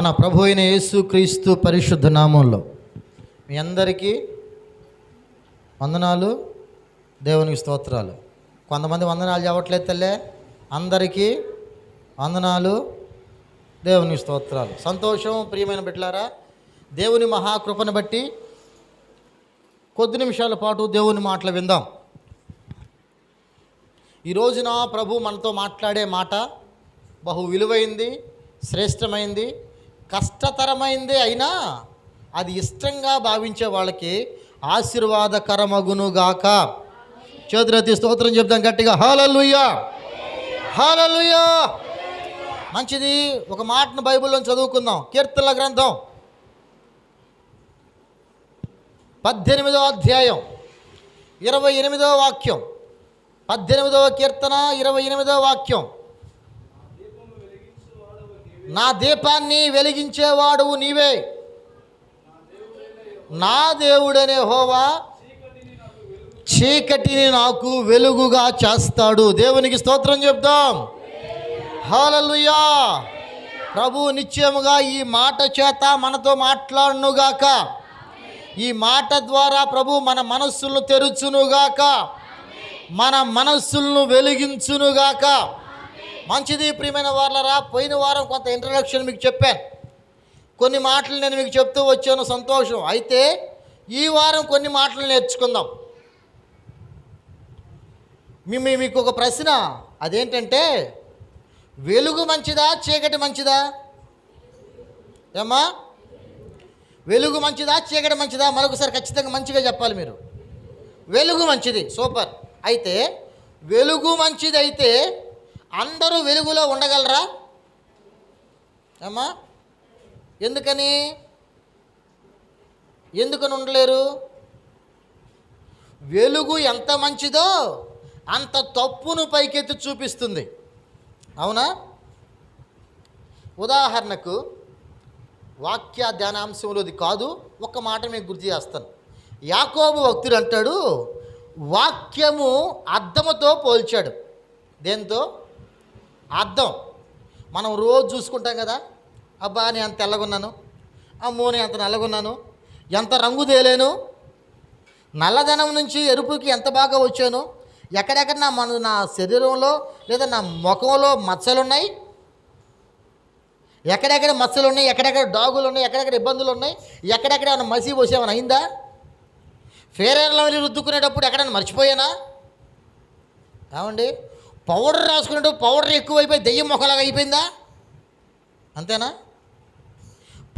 మన ప్రభు అయిన యేసుక్రీస్తు పరిశుద్ధ నామంలో మీ అందరికీ వందనాలు, దేవునికి స్తోత్రాలు. కొంతమంది వందనాలు చెప్పట్లేదు తల్లే. అందరికీ వందనాలు, దేవునికి స్తోత్రాలు. సంతోషం. ప్రియమైన బిడ్డలారా, దేవుని మహాకృపను బట్టి కొద్ది నిమిషాల పాటు దేవుని మాటలు విందాం. ఈ రోజున ప్రభు మనతో మాట్లాడే మాట బహు విలువైంది, శ్రేష్టమైంది, కష్టతరమైంది. అయినా అది ఇష్టంగా భావించే వాళ్ళకి ఆశీర్వాదకరమగునుగాక. చేతులెత్తి స్తోత్రం చెప్దాం గట్టిగా. హల్లెలూయా, హల్లెలూయా. మంచిది. ఒక మాటను బైబిల్లో చదువుకుందాం. కీర్తనల గ్రంథం 18వ అధ్యాయం 28వ వాక్యం. 18వ కీర్తన 28వ వాక్యం. నా దీపాన్ని వెలిగించేవాడువు నీవే, నా దేవుడనే యెహోవా చీకటిని నాకు వెలుగుగా చేస్తాడు. దేవునికి స్తోత్రం చెప్దాం. హల్లెలూయా. ప్రభు నిశ్చయముగా ఈ మాట చేత మనతో మాట్లాడునుగాక. ఈ మాట ద్వారా ప్రభు మన మనస్సులను తెరుచునుగాక, మన మనస్సులను వెలిగించునుగాక. మంచిది. ప్రియమైన వాళ్ళరా, పోయిన వారం కొంత ఇంట్రడక్షన్ మీకు చెప్పాను. కొన్ని మాటలు నేను మీకు చెప్తూ వచ్చాను, సంతోషం. అయితే ఈ వారం కొన్ని మాటలు నేర్చుకుందాం. మీకు ఒక ప్రశ్న. అదేంటంటే, వెలుగు మంచిదా, చీకటి మంచిదా? ఏమ్మా, వెలుగు మంచిదా, చీకటి మంచిదా? మరొకసారి ఖచ్చితంగా మంచిగా చెప్పాలి మీరు. వెలుగు మంచిది. సూపర్. అయితే వెలుగు మంచిది అయితే అందరూ వెలుగులో ఉండగలరా? ఏమ్మా, ఎందుకని ఉండలేరు? వెలుగు ఎంత మంచిదో అంత తప్పును పైకెత్తి చూపిస్తుంది. అవునా? ఉదాహరణకు, వాక్య ధ్యానాంశంలోది కాదు, ఒక్క మాట మీకు గుర్తు చేస్తాను. యాకోబు భక్తుడు అంటాడు, వాక్యము అద్దముతో పోల్చాడు. దేంతో? అద్దం. మనం రోజు చూసుకుంటాం కదా. అబ్బా, నేను అంత తెల్లగున్నాను, అమ్మో నేను అంత నల్లగున్నాను, ఎంత రంగు తేలేను, నల్లదనం నుంచి ఎరుపుకి ఎంత బాగా వచ్చాను, ఎక్కడెక్కడ నా శరీరంలో లేదా నా ముఖంలో మచ్చలున్నాయి, ఎక్కడెక్కడ మచ్చలు ఉన్నాయి, ఎక్కడెక్కడ డాగులు ఉన్నాయి, ఎక్కడెక్కడ ఇబ్బందులు ఉన్నాయి, ఎక్కడెక్కడ ఏమైనా మసి పోసి ఏమైనా అయిందా, ఫేర్ అండ్ లవ్లీ రుద్దుకునేటప్పుడు ఎక్కడైనా మర్చిపోయానా? ఏమండి, పౌడర్ రాసుకునేటప్పుడు పౌడర్ ఎక్కువైపోయి దెయ్యం మొక్కలాగా అయిపోయిందా? అంతేనా?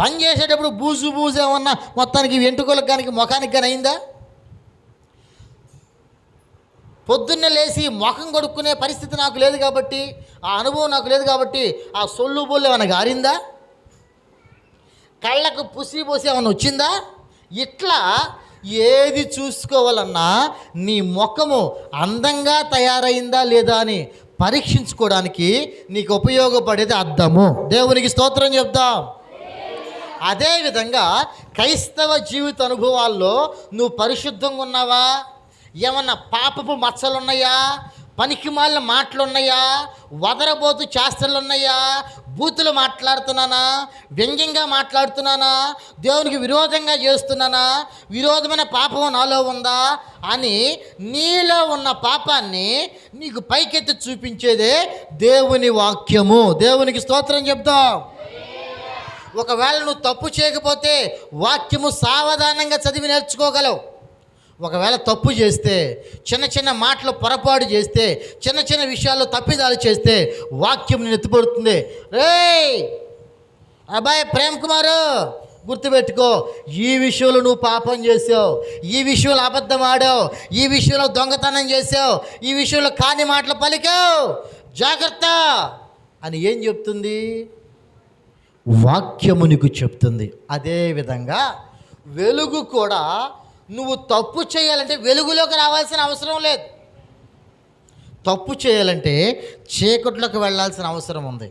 పని చేసేటప్పుడు బూజు ఏమన్నా మొత్తానికి వెంట్రుకలకు కానీ ముఖానికి కానీ అయిందా? పొద్దున్నే లేచి ముఖం కొడుక్కునే పరిస్థితి నాకు లేదు కాబట్టి, ఆ అనుభవం నాకు లేదు కాబట్టి ఆ సొల్లు బొల్లు ఏమైనా గారిందా? కళ్ళకు పుసి పోసి ఏమైనా వచ్చిందా? ఇట్లా ఏది చూసుకోవాలన్నా నీ ముఖము అందంగా తయారైందా లేదా అని పరీక్షించుకోవడానికి నీకు ఉపయోగపడేది అద్దము. దేవునికి స్తోత్రం చెప్దాం. అదేవిధంగా క్రైస్తవ జీవిత అనుభవాల్లో నువ్వు పరిశుద్ధంగా ఉన్నావా? ఏమన్నా పాపపు మచ్చలున్నాయా? పనికిమాలిన మాటలున్నాయా? వదరబోతు చేష్టలున్నాయా? బూతులు మాట్లాడుతున్నానా? వ్యంగ్యంగా మాట్లాడుతున్నానా? దేవునికి విరోధంగా చేస్తున్నానా? విరోధమైన పాపం నాలో ఉందా అని నీలో ఉన్న పాపాన్ని నీకు పైకెత్తి చూపించేదే దేవుని వాక్యము. దేవునికి స్తోత్రం చెప్తాం. ఒకవేళ నువ్వు తప్పు చేయకపోతే వాక్యము సావధానంగా చదివి నేర్చుకోగలవు. ఒకవేళ తప్పు చేస్తే, చిన్న చిన్న మాటలు పొరపాటు చేస్తే, చిన్న చిన్న విషయాల్లో తప్పిదాలు చేస్తే వాక్యం నేను ఎత్తుపడుతుంది. రేయ్ అబ్బాయి ప్రేమ్ కుమారు, గుర్తుపెట్టుకో, ఈ విషయంలో నువ్వు పాపం చేసావు, ఈ విషయంలో అబద్ధం ఆడావు, ఈ విషయంలో దొంగతనం చేసావు, ఈ విషయంలో కాని మాటలు పలికావు, జాగ్రత్త అని ఏం చెప్తుంది? వాక్యము నీకు చెప్తుంది. అదేవిధంగా వెలుగు కూడా నువ్వు తప్పు చేయాలంటే వెలుగులోకి రావాల్సిన అవసరం లేదు. తప్పు చేయాలంటే చీకట్లోకి వెళ్ళాల్సిన అవసరం ఉంది.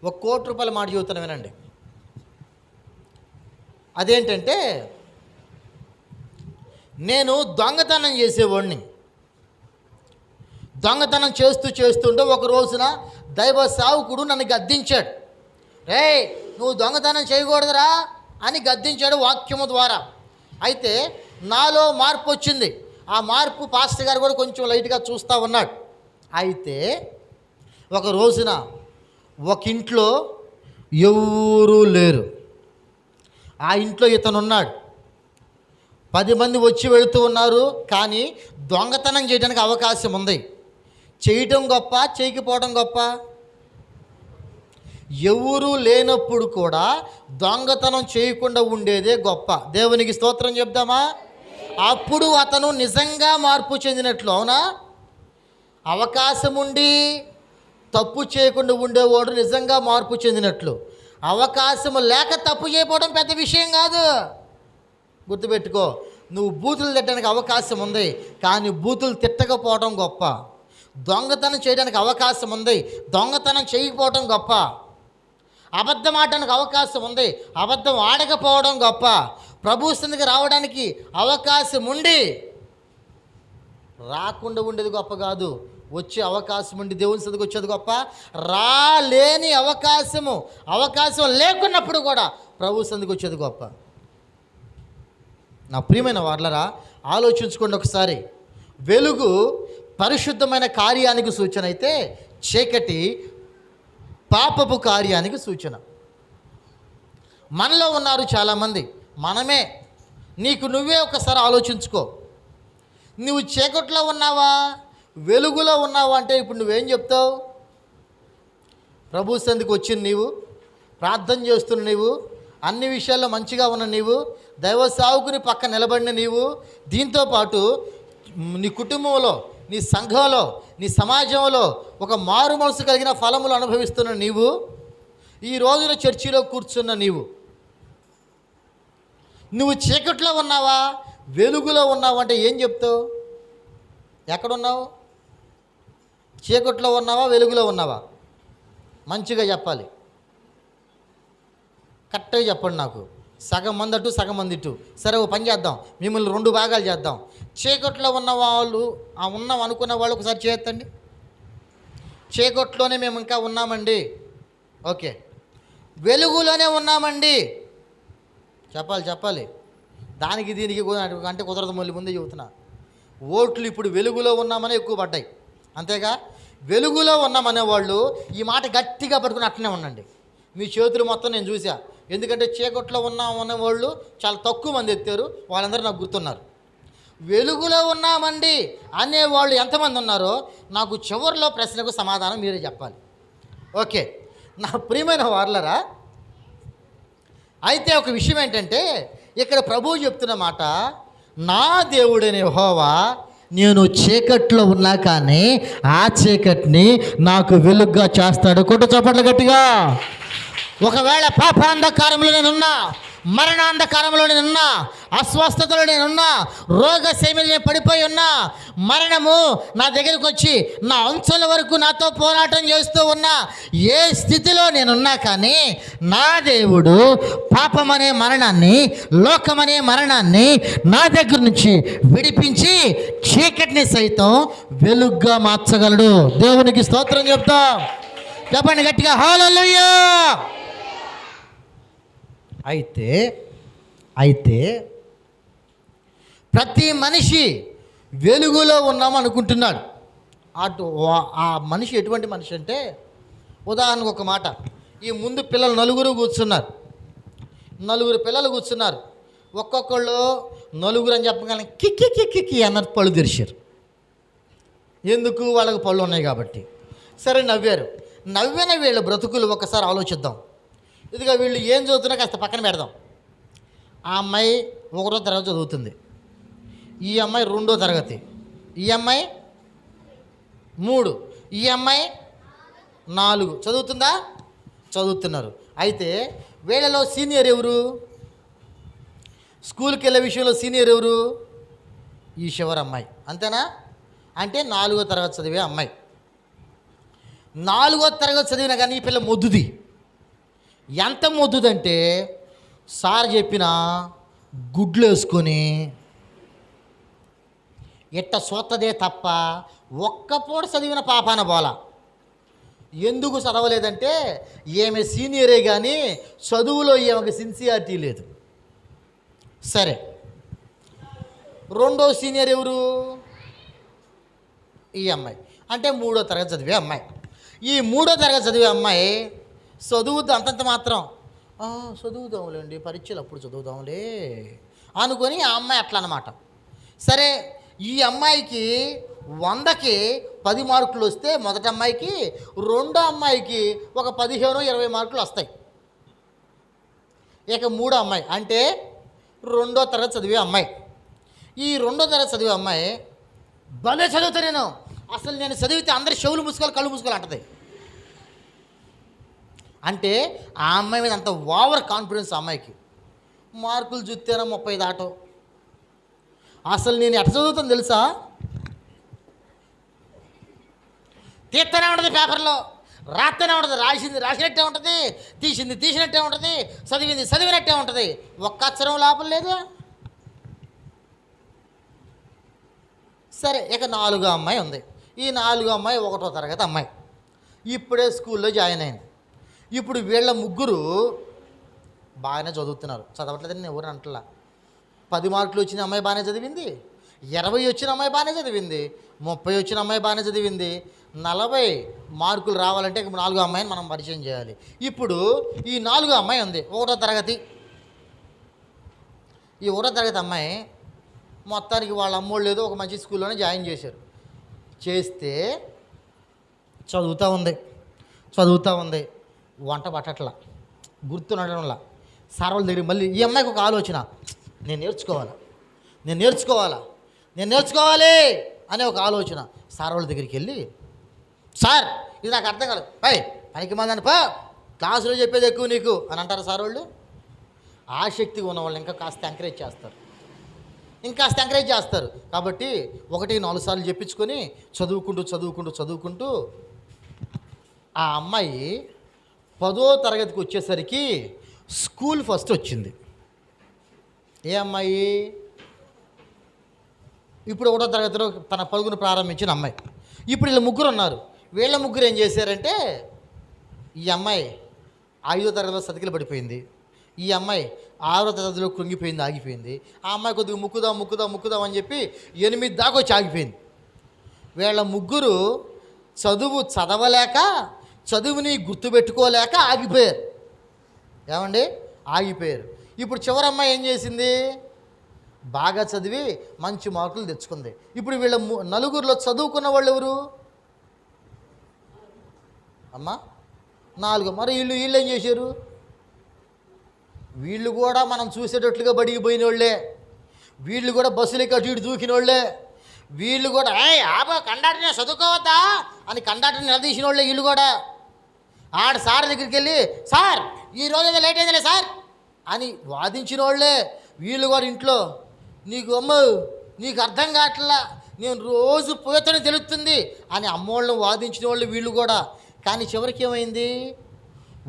₹1,00,00,000 మాట చెబుతాను వినండి. అదేంటంటే, నేను దొంగతనం చేసేవాడిని. దొంగతనం చేస్తుంటే ఒక రోజున దైవ సేవకుడు నన్ను గద్దించాడు. రేయ్, నువ్వు దొంగతనం చేయకూడదురా అని గద్దించాడు వాక్యము ద్వారా. అయితే నాలో మార్పు వచ్చింది. ఆ మార్పు పాస్టర్ గారు కూడా కొంచెం లైట్గా చూస్తూ ఉన్నాడు. అయితే ఒక రోజున ఒక ఇంట్లో ఎవరూ లేరు. ఆ ఇంట్లో ఇతను ఉన్నాడు. 10 మంది వచ్చి వెళుతూ ఉన్నారు, కానీ దొంగతనం చేయడానికి అవకాశం ఉంది. చేయటం గొప్ప, చేయకపోవడం గొప్ప? ఎవరూ లేనప్పుడు కూడా దొంగతనం చేయకుండా ఉండేదే గొప్ప. దేవునికి స్తోత్రం చెప్దామా? అప్పుడు అతను నిజంగా మార్పు చెందినట్లు. అవునా? అవకాశం ఉండి తప్పు చేయకుండా ఉండేవాడు నిజంగా మార్పు చెందినట్లు. అవకాశం లేక తప్పు చేయకపోవడం పెద్ద విషయం కాదు. గుర్తుపెట్టుకో, నువ్వు బూతులు తిట్టడానికి అవకాశం ఉంది, కానీ బూతులు తిట్టకపోవడం గొప్ప. దొంగతనం చేయడానికి అవకాశం ఉంది, దొంగతనం చేయకపోవడం గొప్ప. అబద్ధం ఆడడానికి అవకాశం ఉంది, అబద్ధం ఆడకపోవడం గొప్ప. ప్రభు సన్నిధికి రావడానికి అవకాశం ఉండి రాకుండా ఉండేది గొప్ప కాదు. వచ్చే అవకాశం ఉండి దేవుని సన్నిధికి వచ్చేది గొప్ప. రాలేని అవకాశం లేకున్నప్పుడు కూడా ప్రభు సన్నిధికి వచ్చేది గొప్ప. నా ప్రియమైన వారలారా, ఆలోచించుకోండి ఒకసారి. వెలుగు పరిశుద్ధమైన కార్యానికి సూచన అయితే, చీకటి పాపపు కార్యానికి సూచన. మనలో ఉన్నారు చాలామంది, మనమే. నీకు నువ్వే ఒకసారి ఆలోచించుకో. నువ్వు చీకట్లో ఉన్నావా, వెలుగులో ఉన్నావా అంటే ఇప్పుడు నువ్వేం చెప్తావు? ప్రభు సన్నిధికి వచ్చిన నీవు, ప్రార్థన చేస్తున్న నీవు, అన్ని విషయాల్లో మంచిగా ఉన్న నీవు, దైవ సావుకుని పక్క నిలబడిన నీవు, దీంతోపాటు నీ కుటుంబంలో, నీ సంఘంలో, నీ సమాజంలో ఒక మారు మనసు కలిగిన ఫలములు అనుభవిస్తున్న నీవు, ఈ రోజున చర్చిలో కూర్చున్న నీవు, నువ్వు చీకట్లో ఉన్నావా, వెలుగులో ఉన్నావా అంటే ఏం చెప్తావు? ఎక్కడున్నావు? చీకట్లో ఉన్నావా, వెలుగులో ఉన్నావా? మంచిగా చెప్పాలి, కరెక్ట్గా చెప్పండి నాకు. సగం మంది అటు, సగం మంది ఇటు. సరే, ఓ పని చేద్దాం, మిమ్మల్ని 2 భాగాలు చేద్దాం. చీకట్లో ఉన్న వాళ్ళు, ఉన్నాం అనుకున్న వాళ్ళు ఒకసారి చేయొద్దండి. చీకట్లోనే మేము ఇంకా ఉన్నామండి. ఓకే. వెలుగులోనే ఉన్నామండి చెప్పాలి. దానికి దీనికి అంటే కుదరదు. మళ్ళీ ముందే చెబుతున్నా, ఓట్లు ఇప్పుడు వెలుగులో ఉన్నామని ఎక్కువ పడ్డాయి. అంతేగా, వెలుగులో ఉన్నామనే వాళ్ళు ఈ మాట గట్టిగా పట్టుకుని అట్లనే ఉండండి. మీ చేతులు మొత్తం నేను చూసా. ఎందుకంటే చీకట్లో ఉన్నామనే వాళ్ళు చాలా తక్కువ మంది ఎత్తారు, వాళ్ళందరూ నాకు గుర్తున్నారు. వెలుగులో ఉన్నామండి అనేవాళ్ళు ఎంతమంది ఉన్నారో నాకు చివరిలో ప్రశ్నకు సమాధానం మీరే చెప్పాలి. ఓకే. నా ప్రియమైన వారలారా, అయితే ఒక విషయం ఏంటంటే, ఇక్కడ ప్రభువు చెప్తున్న మాట, నా దేవుడైన యెహోవా నేను చీకట్లో ఉన్నా కానీ ఆ చీకటిని నాకు వెలుగుగా చేస్తాడు. కొట్టు చప్పట్లు గట్టిగా. ఒకవేళ పాపాంధకారంలో నేనున్నా, మరణాంధకారంలో నేనున్నా, అస్వస్థతలో నేనున్నా, రోగశైలిలో నేను పడిపోయి ఉన్నా, మరణము నా దగ్గరికి వచ్చి నా అంచుల వరకు నాతో పోరాటం చేస్తూ ఉన్నా, ఏ స్థితిలో నేనున్నా కానీ నా దేవుడు పాపమనే మరణాన్ని, లోకమనే మరణాన్ని నా దగ్గర నుంచి విడిపించి చీకటిని సైతం వెలుగుగా మార్చగలడు. దేవునికి స్తోత్రం చెప్తాం. చెప్పండి గట్టిగా, హల్లెలూయా. అయితే ప్రతి మనిషి వెలుగులో ఉన్నాం అనుకుంటున్నాడు. ఆ మనిషి ఎటువంటి మనిషి అంటే, ఉదాహరణకు ఒక మాట, ఈ ముందు పిల్లలు 4 కూర్చున్నారు. 4 పిల్లలు కూర్చున్నారు. ఒక్కొక్కళ్ళు 4 అని చెప్పగానే కిక్కి కిక్కి అన్నది పళ్ళు తెరిచారు. ఎందుకు? వాళ్ళకి పళ్ళు ఉన్నాయి కాబట్టి. సరే, నవ్వారు. నవ్విన వీళ్ళ బ్రతుకులు ఒకసారి ఆలోచిద్దాం. ఇదిగా వీళ్ళు ఏం చదువుతున్నా కాస్త పక్కన పెడదాం. ఆ అమ్మాయి 1వ తరగతి చదువుతుంది, ఈ అమ్మాయి 2వ తరగతి, ఈ అమ్మాయి 3, ఈ అమ్మాయి 4 చదువుతుందా? చదువుతున్నారు. అయితే వీళ్ళలో సీనియర్ ఎవరు? స్కూల్కి వెళ్ళే విషయంలో సీనియర్ ఎవరు? ఈ చివరి అమ్మాయి. అంతేనా? అంటే 4వ తరగతి చదివే అమ్మాయి. 4వ తరగతి చదివినా కానీ ఈ పిల్ల మొద్దుది. ఎంత మొద్దుదంటే, సార్ చెప్పిన గుడ్లు వేసుకొని ఎట్ట సూత్తదే తప్ప ఒక్క పూట చదివిన పాపాన బోల. ఎందుకు చదవలేదంటే ఈమె సీనియరే కానీ చదువులో ఈమెకు సిన్సియారిటీ లేదు. సరే, రెండో సీనియర్ ఎవరు? ఈ అమ్మాయి, అంటే 3వ తరగతి చదివే అమ్మాయి. ఈ 3వ తరగతి చదివే అమ్మాయి చదువుద్దాం, అంతంత మాత్రం చదువుదాంలేండి, పరీక్షలు అప్పుడు చదువుదాంలే అనుకొని ఆ అమ్మాయి అట్లా అన్నమాట. సరే, ఈ అమ్మాయికి 100కి 10 మార్కులు వస్తే మొదటి అమ్మాయికి, రెండో అమ్మాయికి ఒక 15-20 మార్కులు వస్తాయి. ఇక 3వ అమ్మాయి అంటే 2వ తరగతి చదివే అమ్మాయి. ఈ 2వ తరగతి చదివే అమ్మాయి భలే చదువుతా, అసలు నేను చదివితే అందరి చెవులు మూసుకోవాలి, కళ్ళు మూసుకోవాలి అంటది. అంటే ఆ అమ్మాయి మీద అంత ఓవర్ కాన్ఫిడెన్స్. ఆ అమ్మాయికి మార్కులు చూస్తేనే 30 దాటో. అసలు నేను ఎట్లా చదువుతాను తెలుసా? తీస్తూనే ఉంటుంది, పేపర్లో రాస్తూనే ఉంటుంది, రాసింది రాసినట్టే ఉంటుంది, తీసింది తీసినట్టే ఉంటుంది, చదివింది చదివినట్టే ఉంటుంది, ఒక్క అక్షరం లోపల లేదు. సరే, ఇక 4వ అమ్మాయి ఉంది. ఈ 4వ అమ్మాయి 1వ తరగతి అమ్మాయి, ఇప్పుడే స్కూల్లో జాయిన్ అయింది. ఇప్పుడు వీళ్ళ ముగ్గురు బాగానే చదువుతున్నారు, చదవట్లేదని నేను ఎవరు అంటలా. 10 మార్కులు వచ్చిన అమ్మాయి బాగానే చదివింది, 20 వచ్చిన అమ్మాయి బాగానే చదివింది, 30 వచ్చిన అమ్మాయి బాగానే చదివింది. 40 మార్కులు రావాలంటే 4వ అమ్మాయిని మనం పరిచయం చేయాలి. ఇప్పుడు ఈ 4వ అమ్మాయి ఉంది, 1వ తరగతి. ఈ 1వ తరగతి అమ్మాయి మొత్తానికి వాళ్ళ అమ్మోళ్ళు ఏదో ఒక మంచి స్కూల్లోనే జాయిన్ చేశారు. చేస్తే చదువుతూ ఉంది, వంట పట్టట్లా, గుర్తుండడంలా. సార్ వాళ్ళ దగ్గర మళ్ళీ ఈ అమ్మాయికి ఒక ఆలోచన, నేను నేర్చుకోవాలి అనే ఒక ఆలోచన. సార్ వాళ్ళ దగ్గరికి వెళ్ళి, సార్ ఇది నాకు అర్థం కాదు, పనికి మందని పా, క్లాసులో చెప్పేది ఎక్కువ నీకు అని అంటారు సార్ వాళ్ళు. ఆసక్తిగా ఉన్న వాళ్ళు ఇంకా కాస్త ఎంకరేజ్ చేస్తారు. కాబట్టి 1-4 సార్లు చెప్పించుకొని చదువుకుంటూ ఆ అమ్మాయి 10వ తరగతికి వచ్చేసరికి స్కూల్ ఫస్ట్ వచ్చింది. ఏ అమ్మాయి? ఇప్పుడు 1వ తరగతిలో తన పరుగును ప్రారంభించిన అమ్మాయి. ఇప్పుడు వీళ్ళ ముగ్గురు ఉన్నారు. వీళ్ళ ముగ్గురు ఏం చేశారంటే, ఈ అమ్మాయి 5వ తరగతిలో సతికిలు పడిపోయింది, ఈ అమ్మాయి 6వ తరగతిలో కృంగిపోయింది, ఆగిపోయింది. ఆ అమ్మాయి కొద్దిగా ముక్కుదాం అని చెప్పి 8 దాకా వచ్చి ఆగిపోయింది. వీళ్ళ ముగ్గురు చదవలేక, చదువుని గుర్తుపెట్టుకోలేక ఆగిపోయారు. ఏమండి? ఆగిపోయారు. ఇప్పుడు చివరి అమ్మాయి ఏం చేసింది? బాగా చదివి మంచి మార్కులు తెచ్చుకుంది. ఇప్పుడు వీళ్ళ నలుగురిలో చదువుకున్న వాళ్ళు ఎవరు అమ్మా? 4. మరి వీళ్ళు ఏం చేశారు? వీళ్ళు కూడా మనం చూసేటట్లుగా బడికి పోయిన వాళ్ళే, వీళ్ళు కూడా బస్సులకి అటు ఇటు దూకిన వాళ్ళే, వీళ్ళు కూడా కండక్టర్ని చదువుకోవద్దా అని కండక్టర్ని నిలదీసిన వాళ్ళే. వీళ్ళు కూడా సార్ దగ్గరికి వెళ్ళి, సార్ ఈరోజు ఏదో లేట్ అయిందిలే సార్ అని వాదించిన వాళ్ళే. వీళ్ళు కూడా ఇంట్లో, నీకు అర్థం కావట్లా, నేను రోజు పోతేనే తెలుస్తుంది అని అమ్మోళ్ళని వాదించిన వాళ్ళు వీళ్ళు కూడా. కానీ చివరికి ఏమైంది?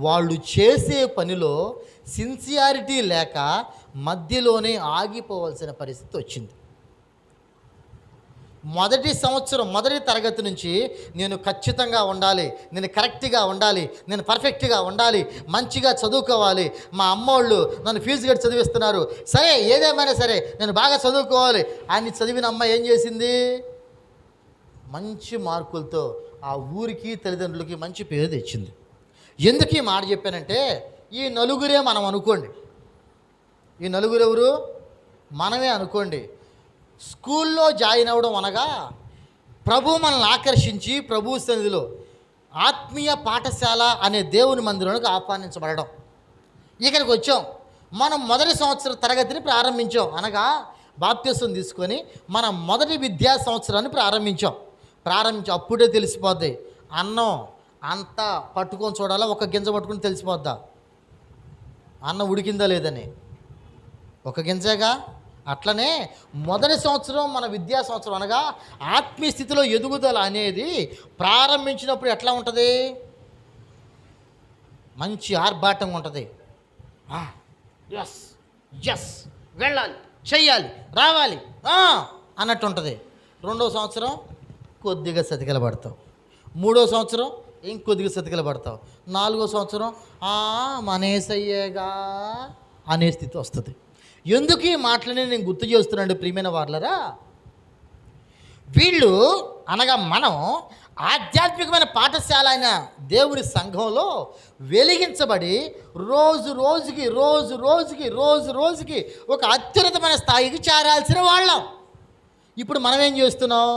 వాళ్ళు చేసే పనిలో సిన్సియారిటీ లేక మధ్యలోనే ఆగిపోవాల్సిన పరిస్థితి వచ్చింది. మొదటి తరగతి నుంచి నేను ఖచ్చితంగా ఉండాలి, నేను కరెక్ట్గా ఉండాలి, నేను పర్ఫెక్ట్గా ఉండాలి, మంచిగా చదువుకోవాలి, మా అమ్మోళ్ళు నన్ను ఫీజు కట్టి చదివిస్తున్నారు, సరే ఏదేమైనా సరే నేను బాగా చదువుకోవాలి అని చదివిన అమ్మాయి ఏం చేసింది? మంచి మార్కులతో ఆ ఊరికి తల్లిదండ్రులకి మంచి పేరు తెచ్చింది. ఎందుకు ఈ మాట చెప్పానంటే, ఈ నలుగురే మనం అనుకోండి, ఈ నలుగురు ఎవరు? మనమే అనుకోండి. స్కూల్లో జాయిన్ అవ్వడం అనగా ప్రభు మనల్ని ఆకర్షించి ప్రభు సన్నిధిలో ఆత్మీయ పాఠశాల అనే దేవుని మందిరానికి ఆహ్వానించబడడం. ఇక్కడికి వచ్చాం, మనం మొదటి సంవత్సర తరగతిని ప్రారంభించాం, అనగా బాప్తిసం తీసుకొని మన మొదటి విద్యా సంవత్సరాన్ని ప్రారంభించాం. అప్పుడే తెలిసిపోద్ది, అన్నం అంతా పట్టుకొని చూడాలా, ఒక గింజ పట్టుకుని తెలిసిపోద్దా అన్నం ఉడికిందా లేదని? ఒక గింజగా. అట్లనే మొదటి సంవత్సరం మన విద్యా సంవత్సరం అనగా ఆత్మీయ స్థితిలో ఎదుగుదల అనేది ప్రారంభించినప్పుడు ఎట్లా ఉంటుంది? మంచి ఆర్భాటంగా ఉంటుంది. ఎస్ వెళ్ళాలి, చెయ్యాలి, రావాలి అన్నట్టు ఉంటుంది. 2వ సంవత్సరం కొద్దిగా సతికిల పడతాం, 3వ సంవత్సరం ఇంకొద్దిగా సతికిల పడతావు. 4వ సంవత్సరం మానేసయ్యేగా అనే స్థితి వస్తుంది. ఎందుకు ఈ మాటలని నేను గుర్తు చేస్తున్నాను ప్రియమైన వాళ్ళరా? వీళ్ళు అనగా మనం ఆధ్యాత్మికమైన పాఠశాల అయిన దేవుని సంఘంలో వెలిగించబడి రోజు రోజుకి ఒక అత్యున్నతమైన స్థాయికి చేరాల్సిన వాళ్ళం. ఇప్పుడు మనం ఏం చేస్తున్నాం?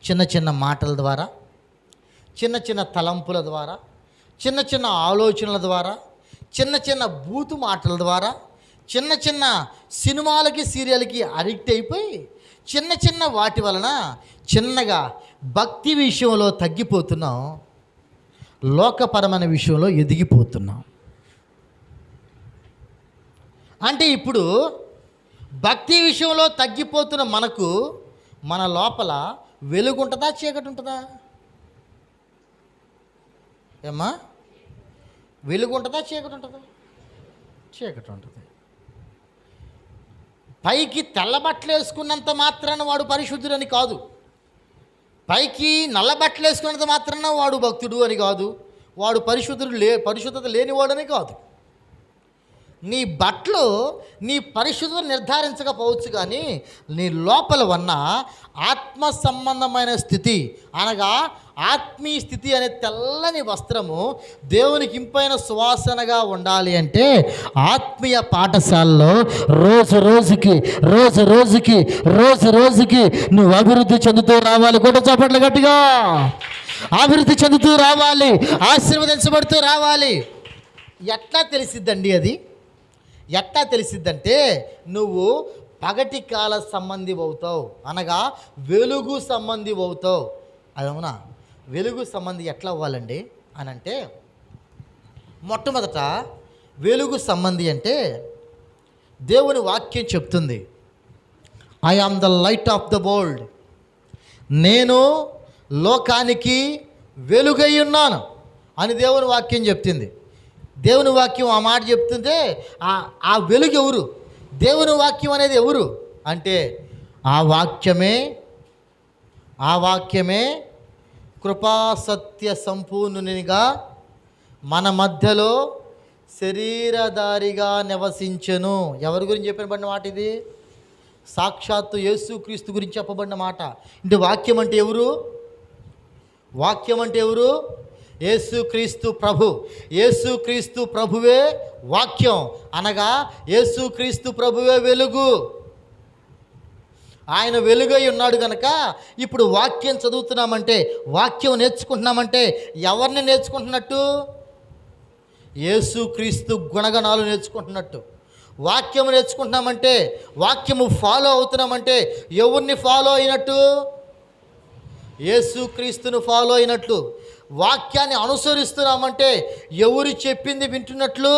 చిన్న చిన్న మాటల ద్వారా, చిన్న చిన్న తలంపుల ద్వారా, చిన్న చిన్న ఆలోచనల ద్వారా, చిన్న చిన్న బూతు మాటల ద్వారా, చిన్న చిన్న సినిమాలకి సీరియల్కి అడిక్ట్ అయిపోయి చిన్న చిన్న వాటి వలన చిన్నగా భక్తి విషయంలో తగ్గిపోతున్నాం, లోకపరమైన విషయంలో ఎదిగిపోతున్నాం. అంటే ఇప్పుడు భక్తి విషయంలో తగ్గిపోతున్న మనకు మన లోపల వెలుగుంటుందా చీకటి ఉంటుందా? ఏమ్మా, వెలుగుంటుందా చీకటి ఉంటుందా? చీకటి ఉంటుంది. పైకి తెల్లబట్టలు వేసుకున్నంత మాత్రాన వాడు పరిశుద్ధుడని కాదు, పైకి నల్ల బట్టలు వేసుకున్నంత మాత్రాన వాడు భక్తుడు అని కాదు, వాడు పరిశుద్ధత లేనివాడని కాదు. నీ బట్టలు నీ పరిశుద్ధత నిర్ధారించకపోవచ్చు, కానీ నీ లోపల ఉన్న ఆత్మ సంబంధమైన స్థితి అనగా ఆత్మీయ స్థితి అనే తెల్లని వస్త్రము దేవునికి ఇంపైన సువాసనగా ఉండాలి అంటే ఆత్మీయ పాఠశాలలో రోజు రోజుకి నువ్వు అభివృద్ధి చెందుతూ రావాలి. కూడా చప్పట్లు గట్టిగా అభివృద్ధి చెందుతూ రావాలి, ఆశీర్వదించబడుతూ రావాలి. ఎట్లా తెలిసిద్దండి అది? ఎట్లా తెలిసిద్దంటే నువ్వు పగటి కాల సంబంధి అవుతావు, అనగా వెలుగు సంబంధి అవుతావు. అవునా? వెలుగు సంబంధి ఎట్లా అవ్వాలండి అని అంటే, మొట్టమొదట వెలుగు సంబంధి అంటే దేవుని వాక్యం చెప్తుంది, I am the light of the world, నేను లోకానికి వెలుగై ఉన్నాను అని దేవుని వాక్యం చెప్తుంది. దేవుని వాక్యం ఆ మాట చెప్తుంటే ఆ వెలుగు ఎవరు? దేవుని వాక్యం అనేది ఎవరు అంటే ఆ వాక్యమే కృపా సత్య సంపూర్ణునిగా మన మధ్యలో శరీరధారిగా నివసించెను. ఎవరి గురించి చెప్పబడిన మాట ఇది? సాక్షాత్తు యేసుక్రీస్తు గురించి చెప్పబడిన మాట. అంటే వాక్యం అంటే ఎవరు? వాక్యం అంటే ఎవరు? యేసుక్రీస్తు ప్రభు. యేసుక్రీస్తు ప్రభువే వాక్యం, అనగా యేసుక్రీస్తు ప్రభువే వెలుగు. ఆయన వెలుగై ఉన్నాడు కనుక ఇప్పుడు వాక్యం చదువుతున్నామంటే, వాక్యం నేర్చుకుంటున్నామంటే ఎవరిని నేర్చుకుంటున్నట్టు? యేసుక్రీస్తు గుణగణాలు నేర్చుకుంటున్నట్టు. వాక్యము నేర్చుకుంటున్నామంటే, వాక్యము ఫాలో అవుతున్నామంటే ఎవరిని ఫాలో అయినట్టు? యేసుక్రీస్తును ఫాలో అయినట్లు. వాక్యాన్ని అనుసరిస్తున్నామంటే ఎవరు చెప్పింది వింటున్నట్లు?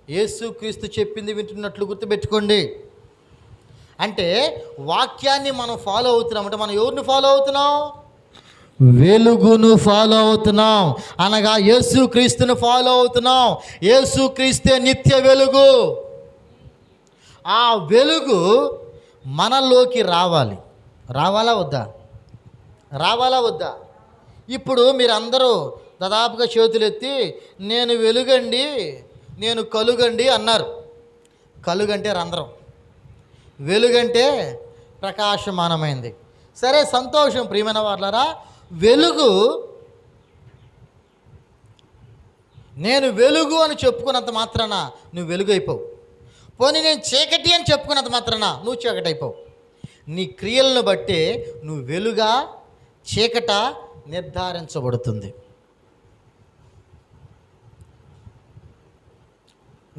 యేసుక్రీస్తు చెప్పింది వింటున్నట్లు. గుర్తుపెట్టుకోండి. అంటే వాక్యాన్ని మనం ఫాలో అవుతున్నామంటే మనం ఎవరిని ఫాలో అవుతున్నాం? వెలుగును ఫాలో అవుతున్నాం, అనగా యేసుక్రీస్తును ఫాలో అవుతున్నాం. యేసుక్రీస్తే నిత్య వెలుగు. ఆ వెలుగు మనలోకి రావాలా వద్దా? ఇప్పుడు మీరందరూ దాదాపుగా చేతులెత్తి నేను వెలుగండి, నేను కలుగండి అన్నారు. కలుగంటే రంధ్రం, వెలుగంటే ప్రకాశమానమైంది. సరే, సంతోషం ప్రియమైన వాళ్ళారా. వెలుగు, నేను వెలుగు అని చెప్పుకున్నంత మాత్రాన నువ్వు వెలుగు అయిపోవు. పోనీ నేను చీకటి అని చెప్పుకున్నంత మాత్రాన నువ్వు చీకటి అయిపోవు. నీ క్రియలను బట్టే నువ్వు వెలుగా చీకట నిర్ధారించబడుతుంది.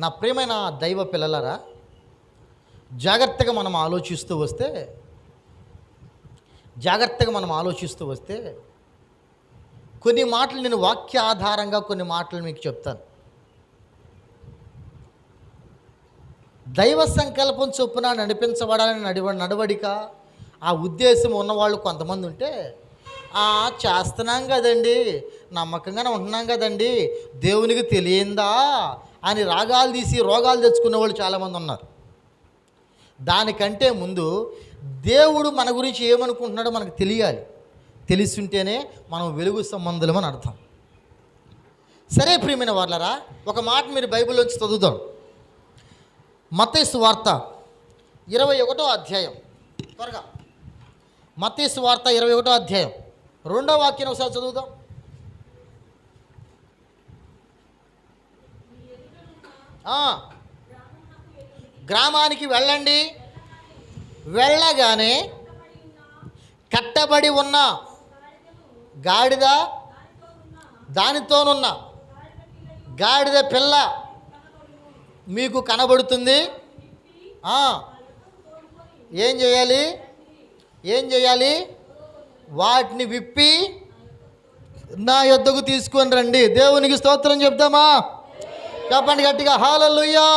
నా ప్రియమైన దైవ పిల్లలారా, జాగ్రత్తగా మనం ఆలోచిస్తూ వస్తే కొన్ని మాటలు నేను వాక్య ఆధారంగా కొన్ని మాటలు మీకు చెప్తాను. దైవ సంకల్పం చొప్పున నడిపించబడాలని నడవడిక ఆ ఉద్దేశం ఉన్నవాళ్ళు కొంతమంది ఉంటే, చేస్తున్నాం కదండి, నమ్మకంగానే ఉంటున్నాం కదండి, దేవునికి తెలియందా అని రాగాలు తీసి రోగాలు తెచ్చుకునే వాళ్ళు చాలామంది ఉన్నారు. దానికంటే ముందు దేవుడు మన గురించి ఏమనుకుంటున్నాడో మనకు తెలియాలి. తెలిసుంటేనే మనం వెలుగు సంబంధులం అని అర్థం. సరే ప్రియమైన వాళ్ళరా, ఒక మాట మీరు బైబిల్లోంచి చదువుదాం. మత్తయి సువార్త 21వ అధ్యాయం, త్వరగా మత్తయి సువార్త 21వ అధ్యాయం 2వ వాక్యం ఒకసారి చదువుదాం. గ్రామానికి వెళ్ళండి, వెళ్ళగానే కట్టబడి ఉన్న గాడిద, దానితోనున్న గాడిద పిల్ల మీకు కనబడుతుంది. ఏం చేయాలి? వాటిని విప్పి నా యొద్దకు తీసుకొని రండి. దేవునికి స్తోత్రం చెప్దామా? చెప్పండి గట్టిగా, హల్లెలూయా.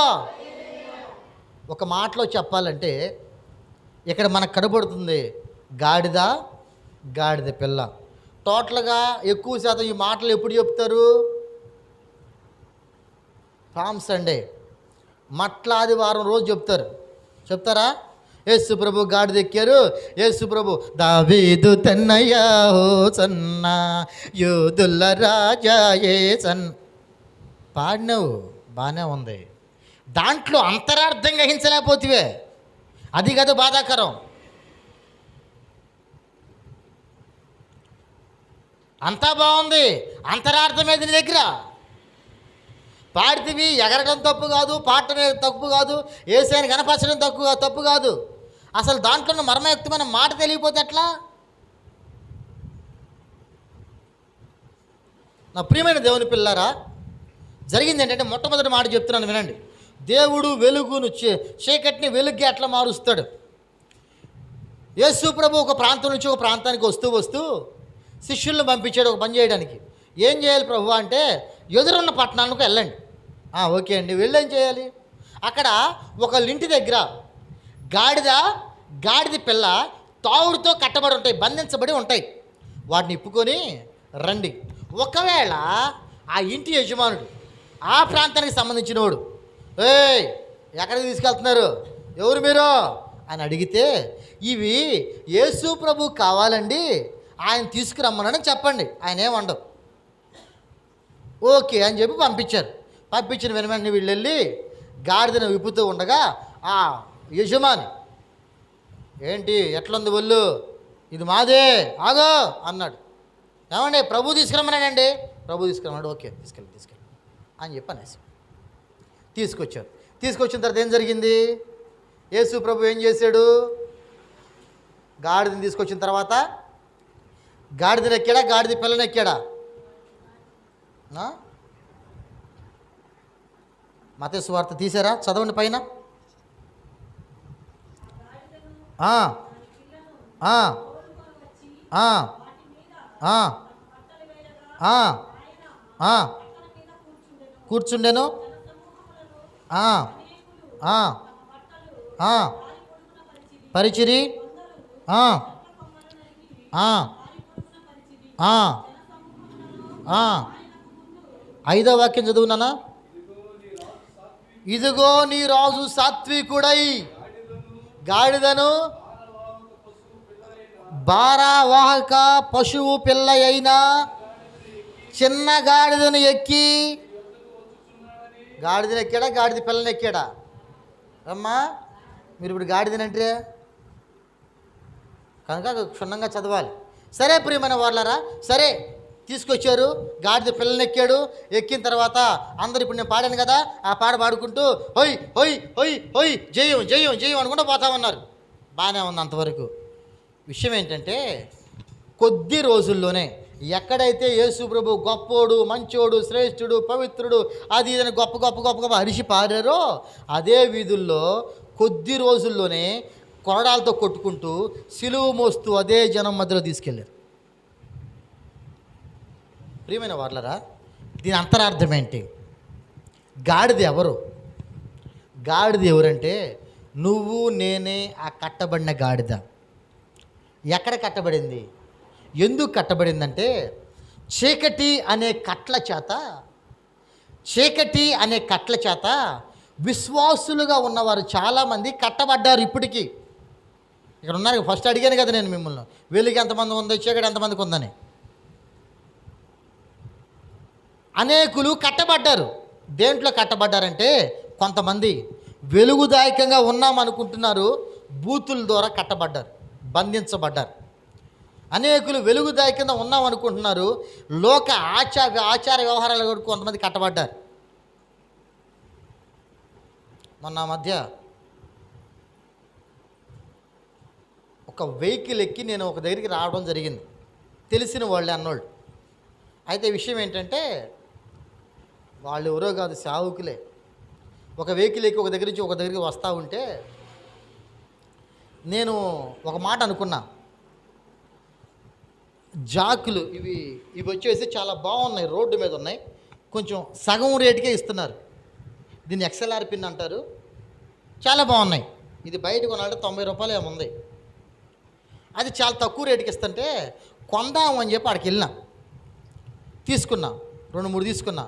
ఒక మాటలో చెప్పాలంటే ఇక్కడ మనకు కనబడుతుంది గాడిద పిల్ల. టోటల్గా ఎక్కువ శాతం ఈ మాటలు ఎప్పుడు చెప్తారు? పామ్ సండే, మట్ల ఆదివారం రోజు చెప్తారా? యేసు ప్రభు గాడిద ఎక్కారు. యేసు ప్రభు దావీదు తన్నయ్య హోసన్న యూదుల రాజా యేసన్ పాడినావు, బాగానే ఉంది. దాంట్లో అంతరార్థం గ్రహించలేకపోతివే, అది కదా బాధాకరం. అంతా బాగుంది, అంతరార్థం ఏది నీ దగ్గర? పాడితివి, ఎగరడం తప్పు కాదు, పాడటం తప్పు కాదు, యేసుని కనపరచడం తప్పు కాదు. అసలు దాంట్లో మర్మయుక్తమైన మాట తెలియకపోతే ఎట్లా? నా ప్రియమైన దేవుని పిల్లారా, జరిగింది ఏంటంటే, మొట్టమొదటి మాట చెప్తున్నాను వినండి. దేవుడు వెలుగును చీకటిని వెలుగుగా ఎట్లా మారుస్తాడు? యేసు ప్రభు ఒక ప్రాంతం నుంచి ఒక ప్రాంతానికి వస్తూ శిష్యులను పంపించాడు ఒక పని చేయడానికి. ఏం చేయాలి ప్రభు అంటే, ఎదురున్న పట్టణాలకు వెళ్ళండి. ఓకే అండి, వెళ్ళేం చేయాలి? అక్కడ ఒక ఇంటి దగ్గర గాడిద పిల్ల తావుడుతో కట్టబడి ఉంటాయి, బంధించబడి ఉంటాయి. వాటిని ఇప్పుకొని రండి. ఒకవేళ ఆ ఇంటి యజమానుడు ఆ ప్రాంతానికి సంబంధించినవాడు, ఎక్కడికి తీసుకెళ్తున్నారు, ఎవరు మీరు అని అడిగితే, ఇవి యేసు ప్రభు కావాలండి, ఆయన తీసుకురమ్మనని చెప్పండి. ఆయన ఏమండవు. ఓకే అని చెప్పి పంపించిన వెనువెంటనే వీళ్ళు వెళ్ళి గాడిదను విప్పుతూ ఉండగా ఆ యజమాని, ఏంటి ఎట్లుంది ఒళ్ళు, ఇది మాదే, ఆగో అన్నాడు. ఏమండి ప్రభు తీసుకురమ్మన్నాడండి. ప్రభు తీసుకురమ్మన్నాడు. ఓకే తీసుకెళ్ళి అని చెప్పి అనేసి తీసుకొచ్చారు. తీసుకొచ్చిన తర్వాత ఏం జరిగింది? యేసు ప్రభు ఏం చేశాడు? గాడిదని తీసుకొచ్చిన తర్వాత గాడిదని ఎక్కాడా, గాడిద పిల్లని ఎక్కాడా? మత్తయి సువార్త తీసారా? చదవండి పైన. కూర్చుండెను. పరిచిరి. ఐదో వాక్యం చదువునానా? ఇదిగో నీ రాజు సాత్వికుడై గాడిదను భారవాహక పశువు పిల్ల అయినా చిన్న గాడిదను ఎక్కి, గాడిదను ఎక్కాడా, గాడిద పిల్లని ఎక్కాడా? అమ్మా మీరు ఇప్పుడు గాడిదనంటే కనుక క్షుణ్ణంగా చదవాలి. సరే ప్రియమైన వాళ్ళరా, సరే తీసుకొచ్చారు, గాడిద పిల్లని ఎక్కిన తర్వాత అందరు ఇప్పుడు నేను పాడాను కదా, ఆ పాట పాడుకుంటూ హొయ్ హొయ్ హొయ్ హొయ్ జయం జయం జయం అనుకుంటూ పోతా ఉన్నారు. బాగానే ఉంది అంతవరకు. విషయం ఏంటంటే, కొద్ది రోజుల్లోనే ఎక్కడైతే యేసు ప్రభు గొప్పోడు, మంచోడు, శ్రేష్ఠుడు, పవిత్రుడు, అది ఇదని గొప్ప గొప్ప గొప్ప గొప్ప అరిసి పారారో, అదే వీధుల్లో కొద్ది రోజుల్లోనే కొరడాలతో కొట్టుకుంటూ సిలువ మోస్తూ అదే జనం మధ్యలో తీసుకెళ్ళారు. ప్రియమైన వాళ్ళరా, దీని అంతరార్థం ఏంటి? గాడిద ఎవరు? గాడిద ఎవరంటే నువ్వు నేనే ఆ కట్టబడిన గాడిద. ఎక్కడ కట్టబడింది? ఎందుకు కట్టబడిందంటే, చీకటి అనే కట్ల చేత విశ్వాసులుగా ఉన్నవారు చాలామంది కట్టబడ్డారు. ఇప్పటికీ ఇక్కడ ఉన్నారు, ఫస్ట్ అడిగాను కదా నేను మిమ్మల్ని, వెలుగు ఎంతమంది ఉందో చీకటి ఎంతమందికి ఉందని. అనేకులు కట్టబడ్డారు. దేంట్లో కట్టబడ్డారంటే, కొంతమంది వెలుగుదాయకంగా ఉన్నామనుకుంటున్నారు, బూతుల ద్వారా కట్టబడ్డారు, బంధించబడ్డారు. అనేకులు వెలుగుదాయకంగా ఉన్నామనుకుంటున్నారు, లోక ఆచార వ్యవహారాల వరకు కొంతమంది కట్టబడ్డారు. మొన్న మధ్య ఒక వెహికల్ ఎక్కి నేను ఒక దగ్గరికి రావడం జరిగింది, తెలిసిన వాళ్ళే అన్నోళ్ళు. అయితే విషయం ఏంటంటే, వాళ్ళు ఎవరో కాదు, సేవకులే. ఒక వెహికల్ ఎక్కి ఒక దగ్గర నుంచి ఒక దగ్గరికి వస్తూ ఉంటే నేను ఒక మాట అనుకున్నా, జాకులు ఇవి వచ్చేసి చాలా బాగున్నాయి, రోడ్డు మీద ఉన్నాయి, కొంచెం సగం రేటుకే ఇస్తున్నారు. దీన్ని XLR పిన్ అంటారు, చాలా బాగున్నాయి. ఇది బయట కొనాలంటే 90 రూపాయలు ఏముంది, అది చాలా తక్కువ రేటుకి ఇస్తుంటే కొందాం అని చెప్పి అక్కడికి వెళ్ళినా, తీసుకున్నా, 2-3 తీసుకున్నా.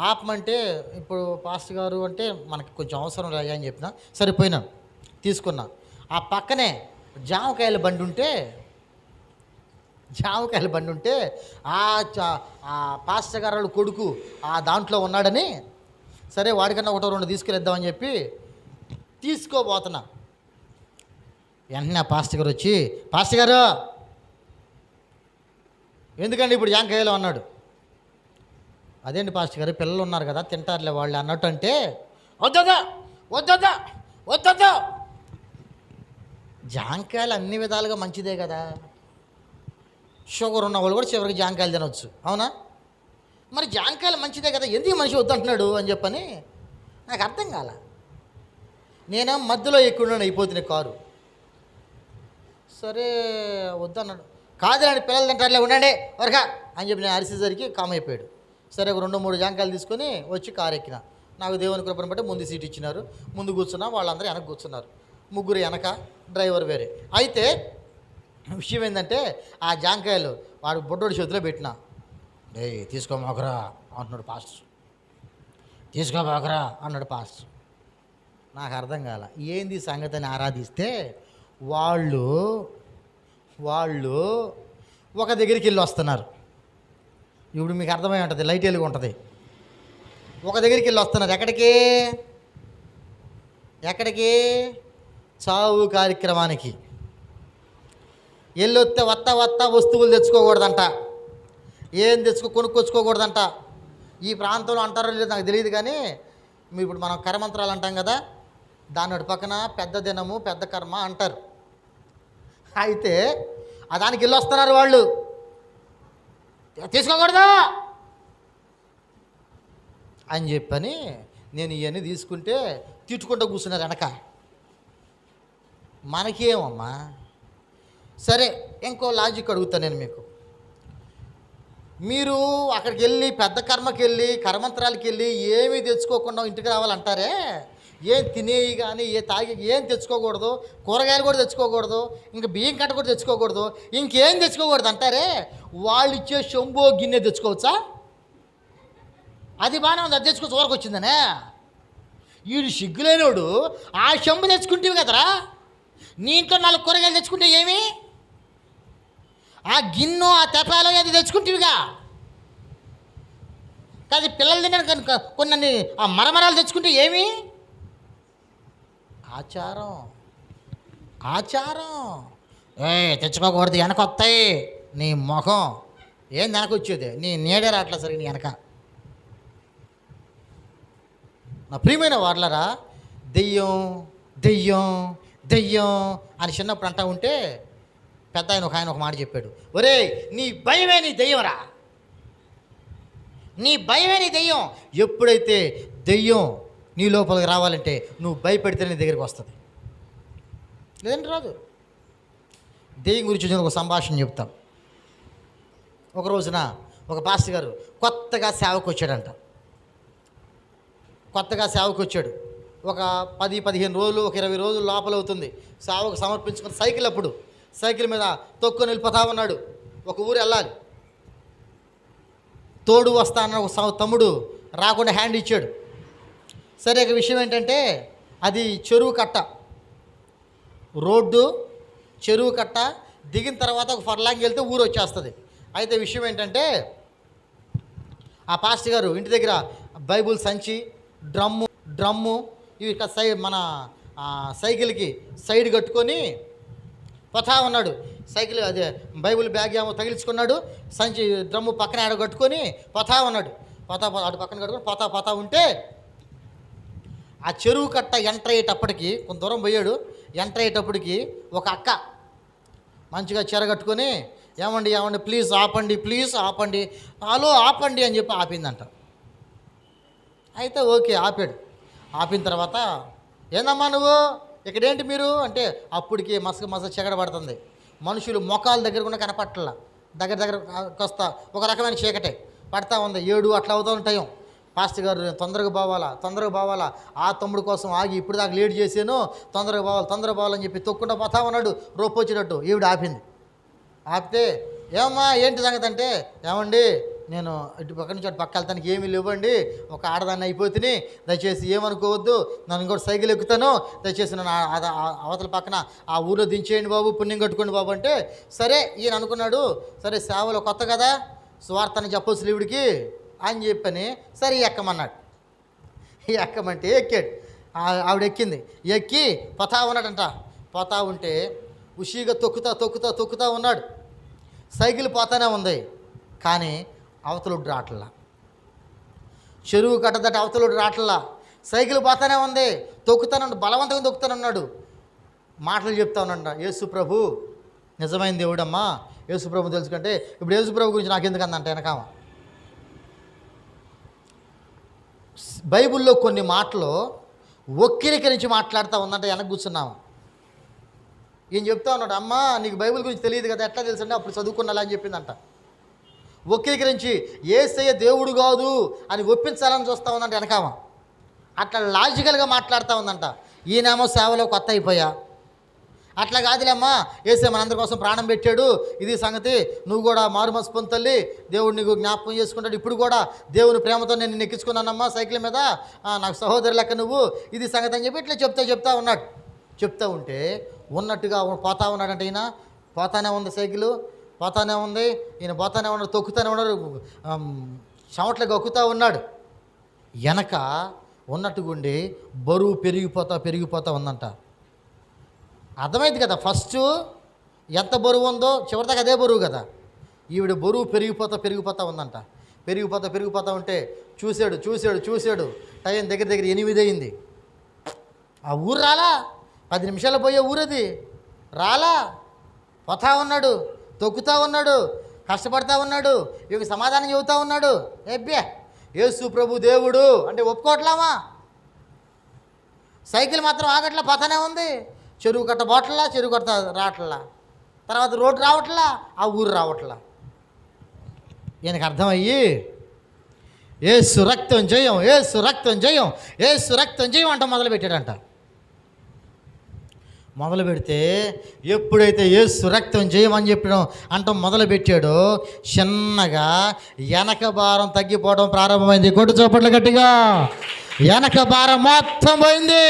ఆపమంటే ఇప్పుడు పాస్టర్ గారు అంటే మనకి కొంచెం అవసరం రాయా అని చెప్పిన, సరిపోయినాను, తీసుకున్నా. ఆ పక్కనే జామకాయల బండి ఉంటే ఆ పాస్టర్ గారు వాళ్ళ కొడుకు ఆ దాంట్లో ఉన్నాడని, సరే వాడికన్నా 1-2 తీసుకెళ్ళిద్దామని చెప్పి తీసుకోబోతున్నా. వెంటనే పాస్టర్ గారు వచ్చి, పాస్టర్ గారు ఎందుకండి ఇప్పుడు జాంకాయలు అన్నాడు. అదేంటి పాస్టర్ గారు, పిల్లలు ఉన్నారు కదా తింటారులే వాళ్ళు అన్నట్టు అంటే, వద్దదా జాంకాయలు అన్ని విధాలుగా మంచిదే కదా, షుగర్ ఉన్న వాళ్ళు కూడా చివరికి జాంకాయలు తినవచ్చు, అవునా? మరి జాంకాయలు మంచిదే కదా, ఎందుకు మనిషి వద్దంటున్నాడు అని చెప్పని నాకు అర్థం కాల. నేను మధ్యలో ఎక్కువ అయిపోతుంది కారు. సరే వద్దన్నాడు. కాదులేండి పిల్లలు తింటారులే ఉండండి వరకా అని చెప్పి నేను అరిసేసరికి కామ్ అయిపోయాడు. సరే ఒక 2-3 జాంకాయలు తీసుకొని వచ్చి కారు ఎక్కిన. నాకు దేవుని కృపను బట్టి ముందు సీట్ ఇచ్చినారు, ముందు కూర్చున్నా, వాళ్ళందరూ వెనక కూర్చున్నారు, 3 వెనక, డ్రైవర్ వేరే. అయితే విషయం ఏంటంటే, ఆ జాంకాయలు వాడు బొడ్డోడి చేతిలో పెట్టిన, తీసుకోమాకరా అంటున్నాడు పాస్టర్, తీసుకోమాకరా అన్నాడు పాస్టర్. నాకు అర్థం కాల ఏంది సంగతి అని ఆరాధిస్తే, వాళ్ళు ఒక దగ్గరికి వెళ్ళి వస్తున్నారు. ఇప్పుడు మీకు అర్థమై ఉంటుంది, లైట్ వెలుగు ఉంటుంది. ఒక దగ్గరికి వెళ్ళి వస్తున్నారు, ఎక్కడికి చావు కార్యక్రమానికి వెళ్ళొస్తే వత్తా వస్తువులు తెచ్చుకోకూడదంట, ఏం కొనుక్కొచ్చుకోకూడదంట. ఈ ప్రాంతంలో అంటారో లేదు నాకు తెలియదు, కానీ ఇప్పుడు మనం కర్మంత్రాలు అంటాం కదా, దాని పక్కన పెద్ద దినము పెద్ద కర్మ అంటారు. అయితే దానికి వెళ్ళి వస్తున్నారు వాళ్ళు, తీసుకోకూడదు అని చెప్పని నేను ఇవన్నీ తీసుకుంటే తిట్టుకుంటూ కూర్చున్నారు వెనక. మనకేమమ్మా? సరే ఇంకో లాజిక్ అడుగుతాను నేను మీకు. మీరు అక్కడికి వెళ్ళి పెద్ద కర్మకి వెళ్ళి కర్మంత్రాలకి వెళ్ళి ఏమీ తెచ్చుకోకుండా ఇంటికి రావాలంటారే, ఏం తినేవి కానీ తాగి ఏం తెచ్చుకోకూడదు, కూరగాయలు కూడా తెచ్చుకోకూడదు, ఇంకా బియ్యం కట్ట కూడా తెచ్చుకోకూడదు, ఇంకేం తెచ్చుకోకూడదు అంటారే, వాళ్ళు ఇచ్చే చెంబో గిన్నె తెచ్చుకోవచ్చా? అది బాగానే ఉంది, అది తెచ్చుకోవచ్చు, ఊరకు వచ్చిందనే. వీడు సిగ్గులేనోడు ఆ చెంబు తెచ్చుకుంటేవి కదరా, నీ ఇంట్లో 4 కూరగాయలు తెచ్చుకుంటే ఏమి, ఆ గిన్నె ఆ తెపాలో అది తెచ్చుకుంటేవిగా. కాదు పిల్లలు తినడానికి కొన్ని ఆ మరమరాలు తెచ్చుకుంటే ఏమి, ఆచారం తెచ్చుకోకూడదు, వెనక వస్తాయి. నీ మొహం ఏం వెనక వచ్చేది, నీ నీడే రావట్లేదు సరే నీ వెనక. నా ప్రియమైన వాళ్ళరా, దెయ్యం అని చిన్నప్పుడు అంటా ఉంటే పెద్ద ఆయన ఒక మాట చెప్పాడు, ఒరే నీ భయమే నీ దెయ్యంరా, నీ భయమే నీ దెయ్యం. ఎప్పుడైతే దెయ్యం నీ లోపలికి రావాలంటే నువ్వు భయపెడితే నీ దగ్గరికి వస్తుంది, లేదంటే రాదు. దెయ్యం గురించి ఒక సంభాషణ చెప్తాం. ఒక రోజున ఒక పాస్టర్ గారు కొత్తగా సేవకు వచ్చాడంట. ఒక 10-15 రోజులు, ఒక 20 రోజులు లోపల అవుతుంది సేవకు సమర్పించుకుని సైకిల్ మీద తొక్కుని వెళ్ళిపోతా ఉన్నాడు. ఒక ఊరు వెళ్ళాలి, తోడు వస్తానన్న ఒక తమ్ముడు రాకుండా హ్యాండ్ ఇచ్చాడు. సరే ఇక విషయం ఏంటంటే, అది చెరువు కట్ట, రోడ్డు చెరువు కట్ట దిగిన తర్వాత ఒక ఫర్లాంగ్ వెళ్తే ఊరు వచ్చేస్తుంది. అయితే విషయం ఏంటంటే ఆ పాస్టర్ గారు ఇంటి దగ్గర బైబుల్ సంచి, డ్రమ్ము ఇవి మన సైకిల్కి సైడ్ కట్టుకొని పోతా ఉన్నాడు. సైకిల్ అదే బైబుల్ బ్యాగ్ ఏమో తగిలించుకున్నాడు, సంచి డ్రమ్ము పక్కన ఆడ కట్టుకొని పోతా ఉన్నాడు. అటు పక్కన కట్టుకొని పోతా ఉంటే ఆ చెరువు కట్ట ఎంటర్ అయ్యేటప్పటికి కొంత దూరం పోయాడు. ఎంటర్ అయ్యేటప్పటికి ఒక అక్క మంచిగా చీర కట్టుకొని ఏమండి ప్లీజ్ ఆపండి హలో ఆపండి అని చెప్పి ఆపిందంట. అయితే ఓకే ఆపాడు. ఆపిన తర్వాత ఏందమ్మా నువ్వు ఇక్కడేంటి మీరు అంటే అప్పటికి మసక చీకట పడుతుంది. మనుషులు మొఖాల దగ్గర కూడా కనపట్ల దగ్గర వస్తా ఒక రకమైన చీకటే పడతా ఉంది. 7 అట్లా అవుతూ ఉంటాయి. పాస్టర్ గారు తొందరగా పోవాలా ఆ తమ్ముడు కోసం ఆగి ఇప్పుడు దాకా లేట్ చేసాను, తొందరగా పోవాలని చెప్పి తొక్కుండా పోతా ఉన్నాడు. రోపు వచ్చినట్టు ఈవిడ ఆపింది. ఆపితే ఏమమ్మా ఏంటి సంగతి అంటే, ఏమండి నేను ఇటు పక్క నుంచి అటు పక్క వెళ్తానికి ఏమీ లేవండి, ఒక ఆడదాన్ని అయిపోతుంది, దయచేసి ఏమనుకోవద్దు, నన్ను ఇంకోటి సైకిల్ ఎక్కుతాను, దయచేసి నన్ను అవతల పక్కన ఆ ఊళ్ళో దించేయండి బాబు, పుణ్యం కట్టుకోండి బాబు అంటే సరే ఈయన అనుకున్నాడు. సరే సేవలో కొత్త కదా, స్వార్థని చెప్పొచ్చు ఈవిడికి అని చెప్పని సరే ఎక్కమన్నాడు. ఎక్కమంటే ఎక్కాడు. ఆవిడ ఎక్కింది. ఎక్కి పోతా ఉన్నాడంట. పోతా ఉంటే ఉషిగా తొక్కుతా ఉన్నాడు. సైకిల్ పోతానే ఉంది కానీ అవతలుడు రాట్లా. చెరువు కట్టదట అవతలుడు రాట్లా. సైకిల్ పోతానే ఉంది, తొక్కుతానన్నాడు, బలవంతంగా తొక్కుతానన్నాడు. మాటలు చెప్తా ఉన్నాడు. యేసు ప్రభు నిజమైన దేవుడమ్మా, యేసు ప్రభు తెలుసుకుంటే ఇప్పుడు యేసు ప్రభు గురించి నాకు ఎందుకందంట వెనకామ. బైబిల్లో కొన్ని మాటలు వక్రీకరించి మాట్లాడుతూ ఉందంట. వెనక కూర్చున్నాము. ఈయన చెప్తా ఉన్నాడు, అమ్మా నీకు బైబిల్ గురించి తెలియదు కదా, ఎట్లా తెలుసంటే అప్పుడు చదువుకున్నాలా అని చెప్పిందంట. వక్రీకరించి యేసయ్య దేవుడు కాదు అని ఒప్పించాలని చూస్తూ ఉందంట వెనకామ. అట్లా లాజికల్గా మాట్లాడుతూ ఉందంట. ఈయనేమో సేవలో కొత్త అయిపోయా, అట్లా కాదులేమ్మా యేసయ్య మనందరి కోసం ప్రాణం పెట్టాడు, ఇది సంగతి, నువ్వు కూడా మారుమనసు పొందు తల్లి, దేవుడు నీకు జ్ఞాపకం చేసుకుంటాడు, ఇప్పుడు కూడా దేవుని ప్రేమతో నేను నిన్ను ఎక్కించుకున్నానమ్మా సైకిల్ మీద, నాకు సహోదరు లెక్క నువ్వు, ఇది సంగతి అని చెప్పి ఇట్లా చెప్తా ఉన్నాడు. చెప్తా ఉంటే ఉన్నట్టుగా పోతా ఉన్నాడంటే ఈయన. పోతానే ఉంది సైకిల్, పోతానే ఉంది, ఈయన పోతానే ఉన్నాడు, తొక్కుతానే ఉన్నాడు, చెమట్లు గొక్కుతూ ఉన్నాడు. వెనక ఉన్నట్టుగుండి బరువు పెరిగిపోతా ఉందంట. అర్థమైంది కదా, ఫస్ట్ ఎంత బరువు ఉందో చివరిదాకా అదే బరువు కదా. ఈవిడ బరువు పెరిగిపోతా ఉందంట. పెరిగిపోతా ఉంటే చూశాడు. టైం దగ్గర 8 అయింది. ఆ ఊరు రాలా, 10 నిమిషాలు పోయే ఊరది రాలా. పోతా ఉన్నాడు, తొక్కుతా ఉన్నాడు, కష్టపడతా ఉన్నాడు, ఇక సమాధానం చెబుతా ఉన్నాడు. ఏబ్బే యేసు ప్రభు దేవుడు అంటే ఒప్పుకోవట్లామా. సైకిల్ మాత్రం ఆగట్లా, పోతానే ఉంది. చెరువు కట్ట పోట్లా, చెరువు కట్ట రావట్లా, తర్వాత రోడ్డు రావట్లా, ఆ ఊరు రావట్లా. ఈయనకు అర్థమయ్యి యేసు రక్తం జయం, యేసు రక్తం జయం, యేసు రక్తం జయం అంట మొదలుపెట్టాడంట. మొదలు పెడితే ఎప్పుడైతే యేసు రక్తం జయమని చెప్పడం అంటాం మొదలుపెట్టాడో చిన్నగా వెనక భారం తగ్గిపోవడం ప్రారంభమైంది. కొట్టు చోపట్లు గట్టిగా. వెనక భారం మొత్తం పోయింది.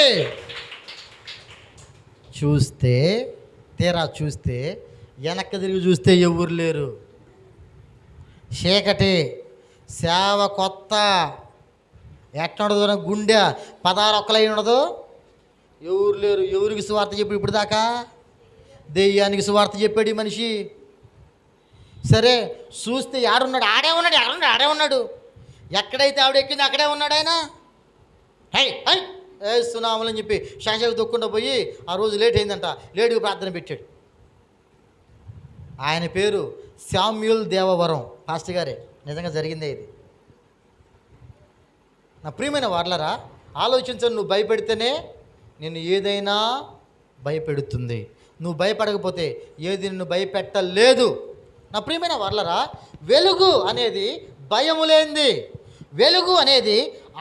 తీరా చూస్తే వెనక్కి తిరిగి చూస్తే ఎవరు లేరు. చీకటి, సేవ కొత్త, ఎట్లుండదు గుండె 16 ఒక్కలై ఉండదు, ఎవరు లేరు. ఎవరికి సువార్త చెప్పి ఇప్పుడు దాకా దెయ్యానికి సువార్త చెప్పాడు ఈ మనిషి. సరే చూస్తే ఆడున్నాడు, ఆడే ఉన్నాడు. ఎక్కడైతే ఆవిడ ఎక్కింది అక్కడే ఉన్నాడు ఆయన. సునామని చెప్పి శాంశకు దొక్కుండా పోయి ఆ రోజు లేట్ అయిందంట, లేటుగా ప్రార్థన పెట్టాడు. ఆయన పేరు శామ్యూల్ దేవవరం పాస్టర్ గారే. నిజంగా జరిగిందే ఇది. నా ప్రియమైన వార్లరా, ఆలోచించండి. నువ్వు భయపెడితేనే నిన్ను ఏదైనా భయపెడుతుంది. నువ్వు భయపడకపోతే ఏది నిన్ను భయపెట్టలేదు. నా ప్రియమైన వార్లరా, వెలుగు అనేది భయము లేనిది, వెలుగు అనేది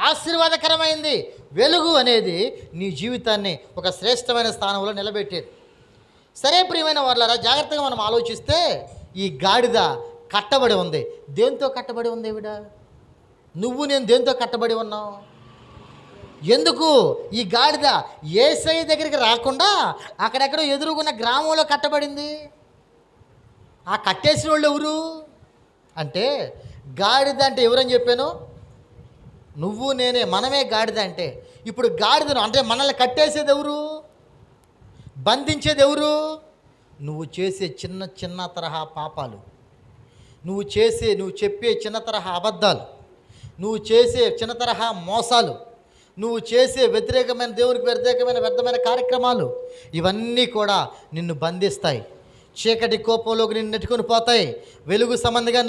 ఆశీర్వాదకరమైంది, వెలుగు అనేది నీ జీవితాన్ని ఒక శ్రేష్టమైన స్థానంలో నిలబెట్టేది. సరే ప్రియమైన వార్లరా, జాగ్రత్తగా మనం ఆలోచిస్తే ఈ గాడిద కట్టబడి ఉంది. దేంతో కట్టబడి ఉంది ఈవిడ? నువ్వు నేను దేంతో కట్టబడి ఉన్నావు? ఎందుకు ఈ గాడిద యేసయ్య దగ్గరికి రాకుండా అక్కడెక్కడో ఎదురుగున్న గ్రామంలో కట్టబడింది? ఆ కట్టేసిన వాళ్ళు ఎవరు అంటే, గాడిద అంటే ఎవరని చెప్పాను? నువ్వు నేనే, మనమే గాడిద. అంటే ఇప్పుడు గాడిదను అంటే మనల్ని కట్టేసేది ఎవరు, బంధించేది ఎవరు? నువ్వు చేసే చిన్న చిన్న తరహా పాపాలు, నువ్వు చెప్పే చిన్న తరహా అబద్ధాలు, నువ్వు చేసే చిన్న తరహా మోసాలు, నువ్వు చేసే దేవునికి వ్యర్థమైన కార్యక్రమాలు, ఇవన్నీ కూడా నిన్ను బంధిస్తాయి. చీకటి కోపంలోకి నిన్ను నెట్టుకొని పోతాయి. వెలుగు సంబంధిగా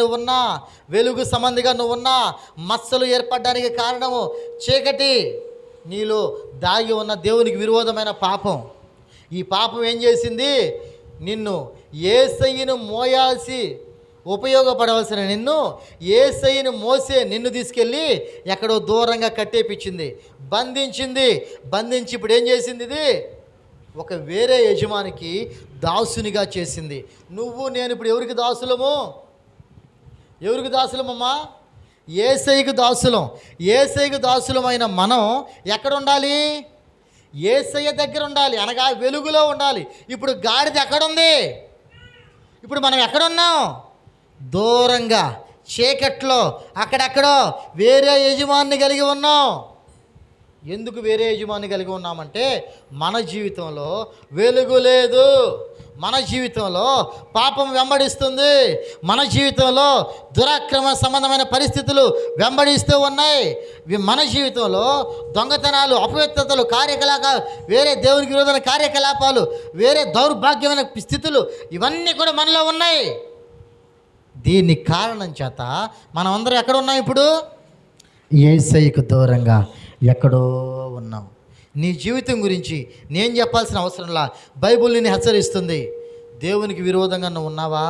నువ్వున్నా మచ్చలు ఏర్పడడానికి కారణము చీకటి, నీలో దాగి ఉన్న దేవునికి విరోధమైన పాపం. ఈ పాపం ఏం చేసింది? నిన్ను యేసయ్యను మోయాల్సి ఉపయోగపడవలసిన యేసయ్యను మోసే నిన్ను తీసుకెళ్ళి ఎక్కడో దూరంగా కట్టేపించింది, బంధించి ఇప్పుడు ఏం చేసింది? ఇది ఒక వేరే యజమానికి దాసునిగా చేసింది. నువ్వు నేను ఇప్పుడు ఎవరికి దాసులమమ్మా? యేసయ్యకు దాసులమైన మనం ఎక్కడ ఉండాలి? యేసయ్య దగ్గర ఉండాలి, అనగా వెలుగులో ఉండాలి. ఇప్పుడు గాడిద ఎక్కడుంది? ఇప్పుడు మనం ఎక్కడున్నాం? దూరంగా చీకట్లో అక్కడెక్కడో వేరే యజమాని కలిగి ఉన్నాం. ఎందుకు వేరే యజమాని కలిగి ఉన్నామంటే, మన జీవితంలో వెలుగు లేదు, మన జీవితంలో పాపం వెంబడిస్తుంది, మన జీవితంలో దురాక్రమ సంబంధమైన పరిస్థితులు వెంబడిస్తూ ఉన్నాయి, మన జీవితంలో దొంగతనాలు, అపవిత్రతలు, కార్యకలాపాలు, వేరే దేవునికి విరోధమైన కార్యకలాపాలు, వేరే దౌర్భాగ్యమైన స్థితులు, ఇవన్నీ కూడా మనలో ఉన్నాయి. దీని కారణం చేత మనం అందరం ఎక్కడ ఉన్నాం? ఇప్పుడు యేసయ్యకు దూరంగా ఎక్కడో ఉన్నాం. నీ జీవితం గురించి నేను చెప్పాల్సిన అవసరంలా బైబిల్ నిన్ను హెచ్చరిస్తుంది. దేవునికి విరోధంగా నువ్వు ఉన్నావా?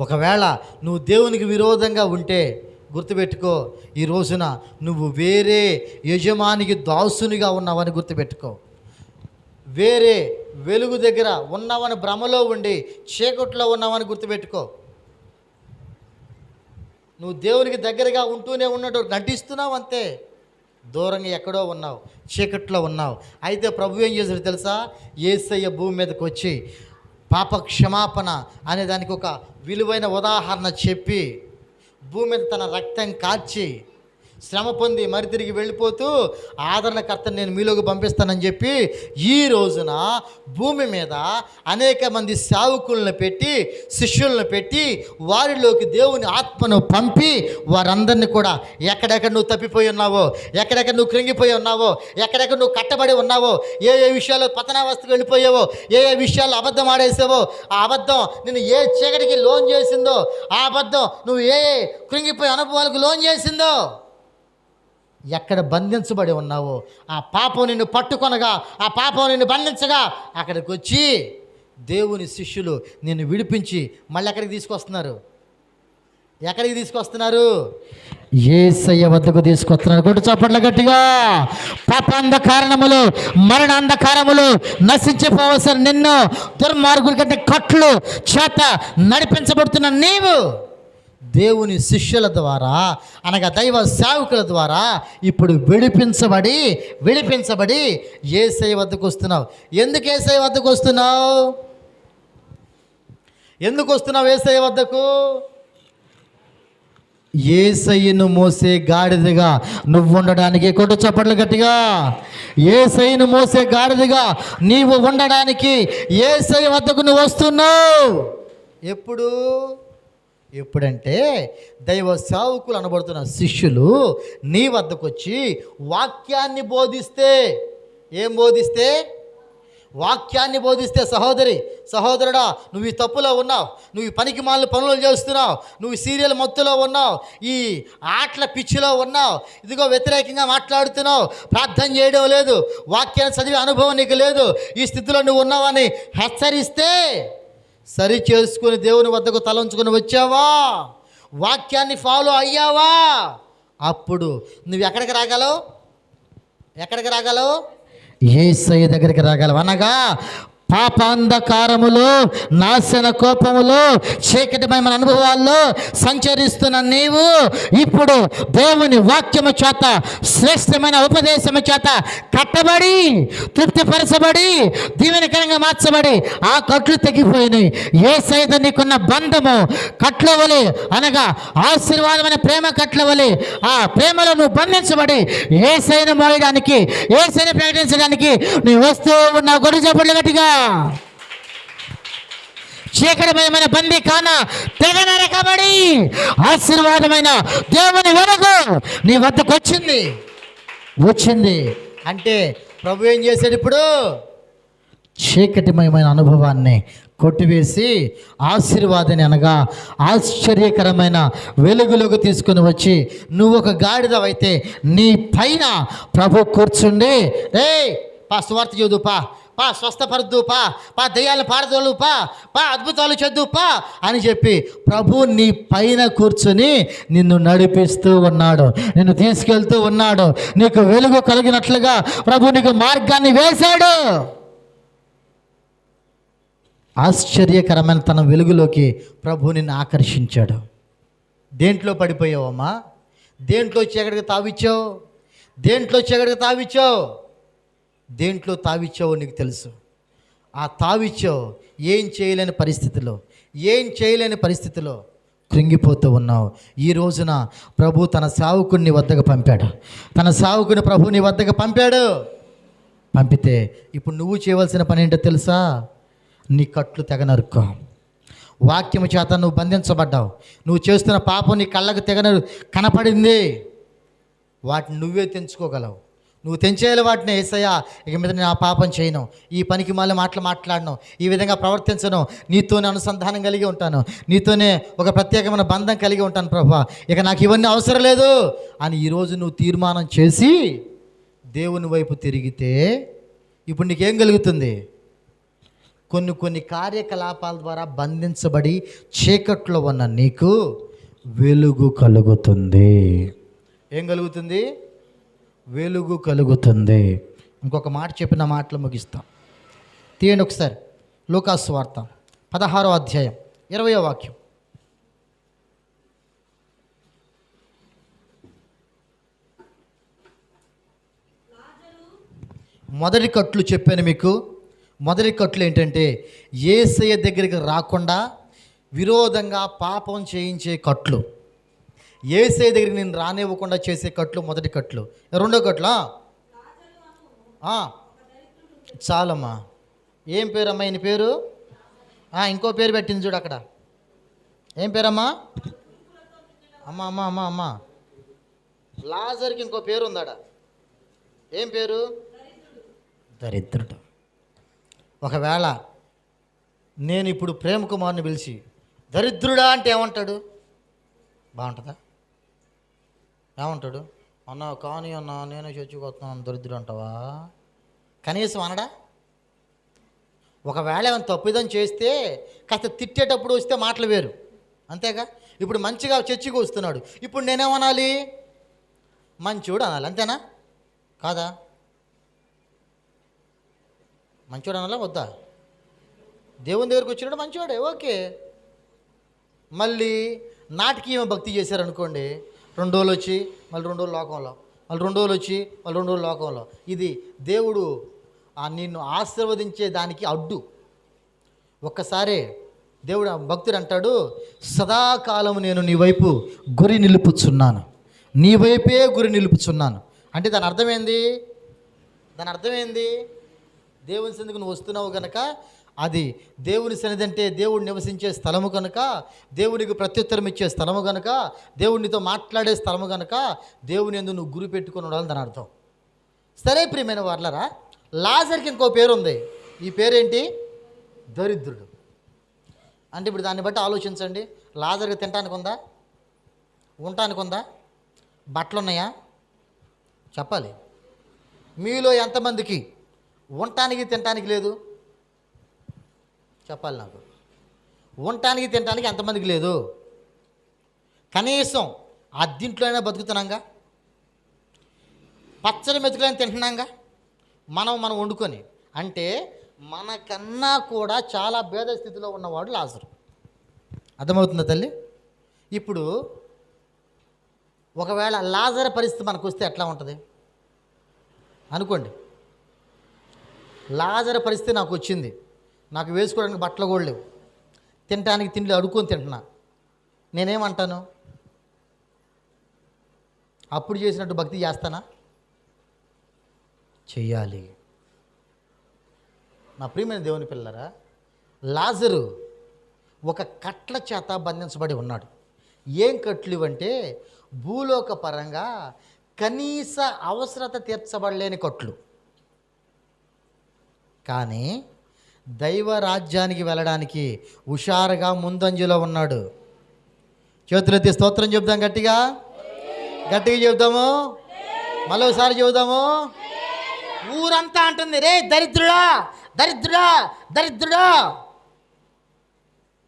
ఒకవేళ నువ్వు దేవునికి విరోధంగా ఉంటే గుర్తుపెట్టుకో, ఈ రోజున నువ్వు వేరే యజమానికి దాసునిగా ఉన్నావని గుర్తుపెట్టుకో. వేరే వెలుగు దగ్గర ఉన్నావని భ్రమలో ఉండి చీకట్లో ఉన్నావని గుర్తుపెట్టుకో. నువ్వు దేవునికి దగ్గరగా ఉంటూనే ఉన్నట్టు నటిస్తున్నావు, అంతే. దూరంగా ఎక్కడో ఉన్నావు, చీకట్లో ఉన్నావు. అయితే ప్రభు ఏం చేశాడు తెలుసా? యేసయ్య భూమి మీదకి వచ్చి పాప క్షమాపణ అనే దానికి ఒక విలువైన ఉదాహరణ చెప్పి భూమి మీద తన రక్తం కార్చి శ్రమ పొంది మరి తిరిగి వెళ్ళిపోతూ ఆదరణకర్తను నేను మీలోకి పంపిస్తానని చెప్పి ఈ రోజున భూమి మీద అనేక మంది సేవకులను పెట్టి, శిష్యులను పెట్టి, వారిలోకి దేవుని ఆత్మను పంపి వారందరినీ కూడా ఎక్కడెక్కడ నువ్వు తప్పిపోయి ఉన్నావో, ఎక్కడెక్కడ నువ్వు కృంగిపోయి ఉన్నావో, ఎక్కడెక్కడ నువ్వు కట్టబడి ఉన్నావో, ఏ విషయాల్లో పతనావస్థకు వెళ్ళిపోయావో, ఏ విషయాల్లో అబద్ధం ఆడేసావో, ఆ అబద్ధం నిన్ను ఏ చీకటికి లోన్ చేసిందో, ఆ అబద్ధం నువ్వు ఏ కృంగిపోయే అనుభవాలకు లోన్ చేసిందో, ఎక్కడ బంధించబడి ఉన్నావో ఆ పాపం నిన్ను పట్టుకొనగా, ఆ పాపం నిన్ను బంధించగా అక్కడికి వచ్చి దేవుని శిష్యులు నిన్ను విడిపించి మళ్ళీ ఎక్కడికి తీసుకొస్తున్నారు? యేసయ్య వద్దకు తీసుకొస్తున్నారు. కొట్టు చప్పట్ల గట్టిగా. పాపాంధకారములు, మరణాంధకారములు నశించిపోవలసిన నిన్ను దుర్మార్గుల కంటే కట్లు చేత నడిపించబడుతున్న నీవు దేవుని శిష్యుల ద్వారా, అనగా దైవ సేవకుల ద్వారా ఇప్పుడు విడిపించబడి యేసయ్య వద్దకు వస్తున్నావు. ఎందుకు యేసయ్య వద్దకు వస్తున్నావు? యేసయ్య వద్దకు? యేసయ్యను మోసే గాడిదగా నువ్వు ఉండడానికి, కొట్టు చప్పట్లు గట్టిగా, యేసయ్యను మోసే గాడిదగా నీవు ఉండడానికి యేసయ్య వద్దకు నువ్వు వస్తున్నావు. ఎప్పుడంటే దైవ సేవకులు అనబడుతున్న శిష్యులు నీ వద్దకు వచ్చి వాక్యాన్ని బోధిస్తే, వాక్యాన్ని బోధిస్తే, సహోదరుడా నువ్వు ఈ తప్పులో ఉన్నావు, నువ్వు ఈ పనికి మాలిన పనులు చేస్తున్నావు, నువ్వు సీరియల్ మత్తులో ఉన్నావు, ఈ ఆటల పిచ్చిలో ఉన్నావు, ఇదిగో వ్యతిరేకంగా మాట్లాడుతున్నావు, ప్రార్థన చేయడం లేదు, వాక్యాన్ని చదివే అనుభవం నీకు లేదు, ఈ స్థితిలో నువ్వు ఉన్నావని హెచ్చరిస్తే సరి చేసుకుని దేవుని వద్దకు తలంచుకొని వచ్చావా, వాక్యాన్ని ఫాలో అయ్యావా, అప్పుడు నువ్వు ఎక్కడికి రాగలవు? యేసయ్య దగ్గరికి రాగలవు. అనగా పాపాంధకారములో, నాశన కోపములో, చీకటిమయమైన అనుభవాల్లో సంచరిస్తున్న నీవు ఇప్పుడు దేవుని వాక్యము చేత, శ్రేష్టమైన ఉపదేశము చేత కట్టబడి, తృప్తిపరచబడి, దీవెనకరంగా మార్చబడి ఆ కట్లు తెగిపోయినాయి. యేసయ్యతో నీకున్న బంధము కట్ల వలె, అనగా ఆశీర్వాదమైన ప్రేమ కట్ల వలె, ఆ ప్రేమలో నువ్వు బంధించబడి యేసయ్యను మోయడానికి, యేసయ్యను ప్రకటించడానికి నువ్వు వస్తూ ఉన్నావు. గొడ్డు చప్పట్లు గట్టిగా. చీకటిమయమైన బందీ కాన తెగ నరకబడి ఆశీర్వాదమైన దేవుని వెలుగు నీ వద్దకు వచ్చింది అంటే ప్రభు ఏం చేశాడు? ఇప్పుడు చీకటిమయమైన అనుభవాన్ని కొట్టివేసి ఆశీర్వాదాన్ని, అనగా ఆశ్చర్యకరమైన వెలుగులోకి తీసుకుని వచ్చి, నువ్వు ఒక గాడిదవైతే నీ పైన ప్రభు కూర్చుండి, పా సువార్త చదువు, పా స్వస్థపరద్దు, పా దయ్యాలను పారదోలు, పా అద్భుతాలు చదువు అని చెప్పి ప్రభు నీ పైన కూర్చుని నిన్ను నడిపిస్తూ ఉన్నాడు, నిన్ను తీసుకెళ్తూ ఉన్నాడు. నీకు వెలుగు కలిగినట్లుగా ప్రభు నీకు మార్గాన్ని వేశాడు. ఆశ్చర్యకరమైన తన వెలుగులోకి ప్రభు నిన్ను ఆకర్షించాడు. దేంట్లో పడిపోయావమ్మా? దేంట్లో చీకటికి తావిచ్చావు? దేంట్లో తావిచ్చావో నీకు తెలుసు. ఆ తావిచ్చావు ఏం చేయలేని పరిస్థితిలో కృంగిపోతూ ఉన్నావు. ఈ రోజున ప్రభు తన సేవకుని వద్దకు పంపాడు. ప్రభు నీ వద్దకు పంపితే ఇప్పుడు నువ్వు చేయవలసిన పని ఏంటో తెలుసా? నీ కట్లు తెగ నరుక్కో. వాక్యము చేత నువ్వు బంధించబడ్డావు. నువ్వు చేస్తున్న పాపం నీ కళ్ళకు కనపడింది. వాటిని నువ్వే తెంచుకోగలవు. నువ్వు తెంచేయాలి వాటిని. యేసయ్యా, ఇక మీద నేను ఆ పాపం చేయను, ఈ పనికి మళ్ళీ మాట్లాడను, ఈ విధంగా ప్రవర్తించను, నీతోనే అనుసంధానం కలిగి ఉంటాను, నీతోనే ఒక ప్రత్యేకమైన బంధం కలిగి ఉంటాను ప్రభువా, ఇక నాకు ఇవన్నీ అవసరం లేదు అని ఈరోజు నువ్వు తీర్మానం చేసి దేవుని వైపు తిరిగితే ఇప్పుడు నీకేం కలుగుతుంది? కొన్ని కార్యకలాపాల ద్వారా బంధించబడి చీకట్లో ఉన్న నీకు వెలుగు కలుగుతుంది. ఏం కలుగుతుంది? వెలుగు కలుగుతుంది. ఇంకొక మాట చెప్పిన మాటలు ముగిస్తాం. తీయండి ఒకసారి లూకాసు వార్త 16వ అధ్యాయం 20వ వాక్యం. మొదటి కట్లు చెప్పాను మీకు. మొదటి కట్లు ఏంటంటే యేసయ్య దగ్గరికి రాకుండా విరోధంగా పాపం చేయించే కట్లు, యేసయ్య దగ్గరికి నేను రానివ్వకుండా చేసే కట్లు మొదటి కట్లు. రెండో కట్లా చాలమ్మా. ఏం పేరమ్మా ఈయన పేరు? ఇంకో పేరు పెట్టింది చూడు అక్కడ. ఏం పేరమ్మా? అమ్మా లాజర్కి ఇంకో పేరు ఉందాడ. ఏం పేరు? దరిద్రుడు. ఒకవేళ నేను ఇప్పుడు ప్రేమ్ కుమార్ని పిలిచి దరిద్రుడా అంటే ఏమంటాడు? బాగుంటుందా? ఏమంటాడు? అన్నా కానీ అన్నా నేనే చర్చిపోతున్నాను, దరిద్రుడు అంటావా? కనీసం అనడా? ఒకవేళ ఏమైనా తప్పిదం చేస్తే కాస్త తిట్టేటప్పుడు వస్తే మాటలు వేరు, అంతేగా? ఇప్పుడు మంచిగా చర్చికి వస్తున్నాడు, ఇప్పుడు నేనేమనాలి? మంచోడు అనాలి, అంతేనా కాదా? మంచోడు అనాలా వద్దా? దేవుని దగ్గరికి వచ్చినాడు మంచోడే, ఓకే. మళ్ళీ నాటకీయ భక్తి చేశారనుకోండి, 2 రోజులు వచ్చి మళ్ళీ 2 రోజులు లోకంలో, మళ్ళీ 2 రోజులు వచ్చి మళ్ళీ 2 రోజులు లోకంలో. ఇది దేవుడు నిన్ను ఆశీర్వదించే దానికి అడ్డు. ఒక్కసారి దేవుడు భక్తుడు అంటాడు, సదాకాలం నేను నీ వైపు గురి నిలుపుచున్నాను, నీ వైపే గురి నిలుపుచున్నాను. అంటే దాని అర్థమైంది? దేవుని సన్నిధికి నువ్వు వస్తున్నావు కనుక, అది దేవుని సన్నిధి అంటే దేవుడు నివసించే స్థలము కనుక, దేవునికి ప్రత్యుత్తరం ఇచ్చే స్థలము కనుక, దేవునితో మాట్లాడే స్థలము కనుక దేవుని యందు నువ్వు గురి పెట్టుకుని ఉండాలని దాని అర్థం. సరే ప్రియమైన వాళ్ళరా, లాజర్కి ఇంకో పేరు ఉంది. ఈ పేరేంటి? దరిద్రుడు. అంటే ఇప్పుడు దాన్ని బట్టి ఆలోచించండి. లాజర్కి తినడానికి ఉందా? ఉండటానికి ఉందా? బట్టలు ఉన్నాయా? చెప్పాలి. మీలో ఎంతమందికి ఉండటానికి తినటానికి లేదు? చెప్పాలి నాకు. ఉండటానికి తినటానికి ఎంతమందికి లేదు? కనీసం అద్దింట్లో అయినా బతుకుతున్నాంగా, పచ్చడి మెతుకులైనా తింటున్నాంగా మనం వండుకొని. అంటే మనకన్నా కూడా చాలా భేద స్థితిలో ఉన్నవాడు లాజరు. అర్థమవుతుందా తల్లి? ఇప్పుడు ఒకవేళ లాజరు పరిస్థితి మనకు వస్తే ఎట్లా ఉంటుంది అనుకోండి. లాజరు పరిస్థితి నాకు వచ్చింది, నాకు వేసుకోవడానికి బట్టలు కూడా లేవు, తినడానికి తిండి అడుక్కొని తింటున్నా, నేనేమంటాను? అప్పుడు చేసినట్టు భక్తి చేస్తానా? చెయ్యాలి. నా ప్రియమైన దేవుని పిల్లరా, లాజరు ఒక కట్ల చేత బంధించబడి ఉన్నాడు. ఏం కట్లు ఇవంటే భూలోక పరంగా కనీస అవసరత తీర్చబడలేని కట్లు. కానీ దైవ రాజ్యానికి వెళ్ళడానికి హుషారుగా ముందంజలో ఉన్నాడు. చేతులెత్తి స్తోత్రం చెబుదాం, గట్టిగా గట్టిగా చెబుదాము, మరోసారి చెబుదాము. ఊరంతా అంటుంది, రే దరిద్రుడా దరిద్రుడా దరిద్రుడా.